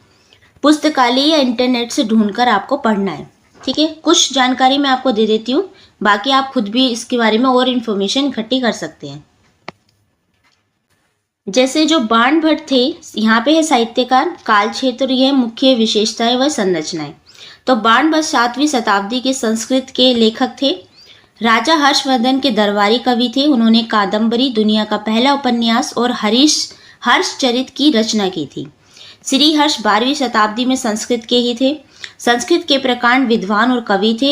पुस्तकालय या इंटरनेट से ढूंढकर आपको पढ़ना है। ठीक है, कुछ जानकारी मैं आपको दे देती हूँ, बाकी आप खुद भी इसके बारे में और इन्फॉर्मेशन इकट्ठी कर सकते हैं। जैसे जो बाण भट्ट थे, यहाँ पे है साहित्यकार, काल क्षेत्र, यह मुख्य विशेषताएं व संरचनाएं। तो बाण भट्ट 7वीं शताब्दी के संस्कृत के लेखक थे। राजा हर्षवर्धन के दरबारी कवि थे। उन्होंने कादम्बरी, दुनिया का पहला उपन्यास और हर्षचरित की रचना की थी। श्रीहर्ष 12वीं शताब्दी में संस्कृत के ही थे। संस्कृत के प्रकांड विद्वान और कवि थे।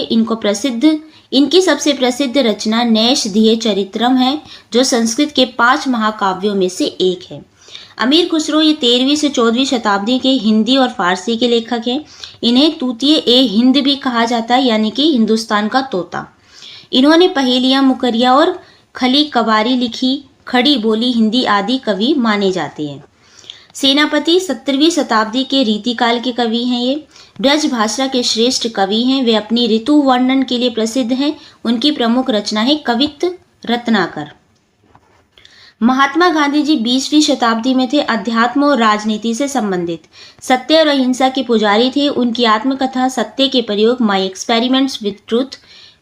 इनकी सबसे प्रसिद्ध रचना नैषधीय चरित्रम है, जो संस्कृत के 5 महाकाव्यों में से एक है। अमीर खुसरो ये 13वीं से 14वीं शताब्दी के हिंदी और फारसी के लेखक हैं। इन्हें तूतीय-ए-हिंद भी कहा जाता है, यानी कि हिंदुस्तान का तोता। इन्होंने पहेलियाँ, मुकरिया और खली कवारी लिखी। खड़ी बोली हिंदी आदि कवि माने जाते हैं। सेनापति 17वीं शताब्दी के रीतिकाल के कवि हैं। ये ब्रज भाषा के श्रेष्ठ कवि हैं। वे अपनी ऋतु वर्णन के लिए प्रसिद्ध हैं। उनकी प्रमुख रचना है कवित्त रत्नाकर। महात्मा गांधी जी 20वीं शताब्दी में थे। अध्यात्म और राजनीति से संबंधित सत्य और अहिंसा के पुजारी थे। उनकी आत्मकथा सत्य के प्रयोग, माई एक्सपेरिमेंट्स विद ट्रूथ,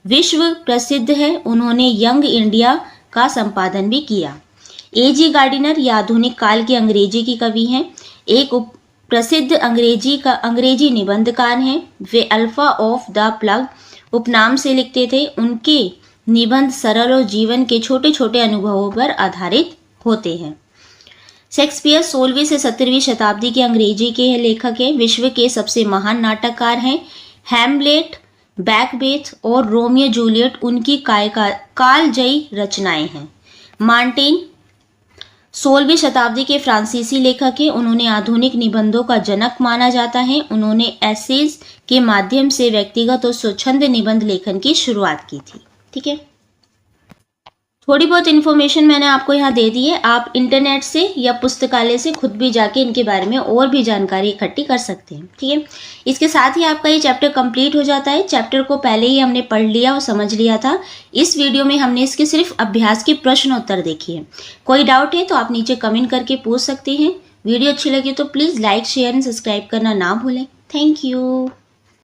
विश्व प्रसिद्ध है। उन्होंने यंग इंडिया का संपादन भी किया। A.G. गार्डिनर ये आधुनिक काल के अंग्रेजी की कवि हैं। एक प्रसिद्ध अंग्रेजी निबंधकार हैं। वे अल्फा ऑफ द प्लग उपनाम से लिखते थे। उनके निबंध सरल और जीवन के छोटे छोटे अनुभवों पर आधारित होते हैं। शेक्सपियर 16वीं से 17वीं शताब्दी के अंग्रेजी के लेखक हैं। विश्व के सबसे महान नाटककार हैं। हैमलेट, बैकबेथ और रोमियो जूलियट उनकी कालजयी रचनाएं हैं। मार्टिन 16वीं शताब्दी के फ्रांसीसी लेखक हैं। उन्होंने आधुनिक निबंधों का जनक माना जाता है। उन्होंने एसेज के माध्यम से व्यक्तिगत और स्वच्छंद निबंध लेखन की शुरुआत की थी। ठीक है, थोड़ी बहुत इन्फॉर्मेशन मैंने आपको यहाँ दे दी है। आप इंटरनेट से या पुस्तकालय से खुद भी जाके इनके बारे में और भी जानकारी इकट्ठी कर सकते हैं। ठीक है, इसके साथ ही आपका ये चैप्टर कंप्लीट हो जाता है। चैप्टर को पहले ही हमने पढ़ लिया और समझ लिया था। इस वीडियो में हमने इसके सिर्फ अभ्यास के प्रश्न उत्तर देखे हैं। कोई डाउट है तो आप नीचे कमेंट करके पूछ सकते हैं। वीडियो अच्छी लगी तो please like, share and subscribe करना ना भूलें। Thank you.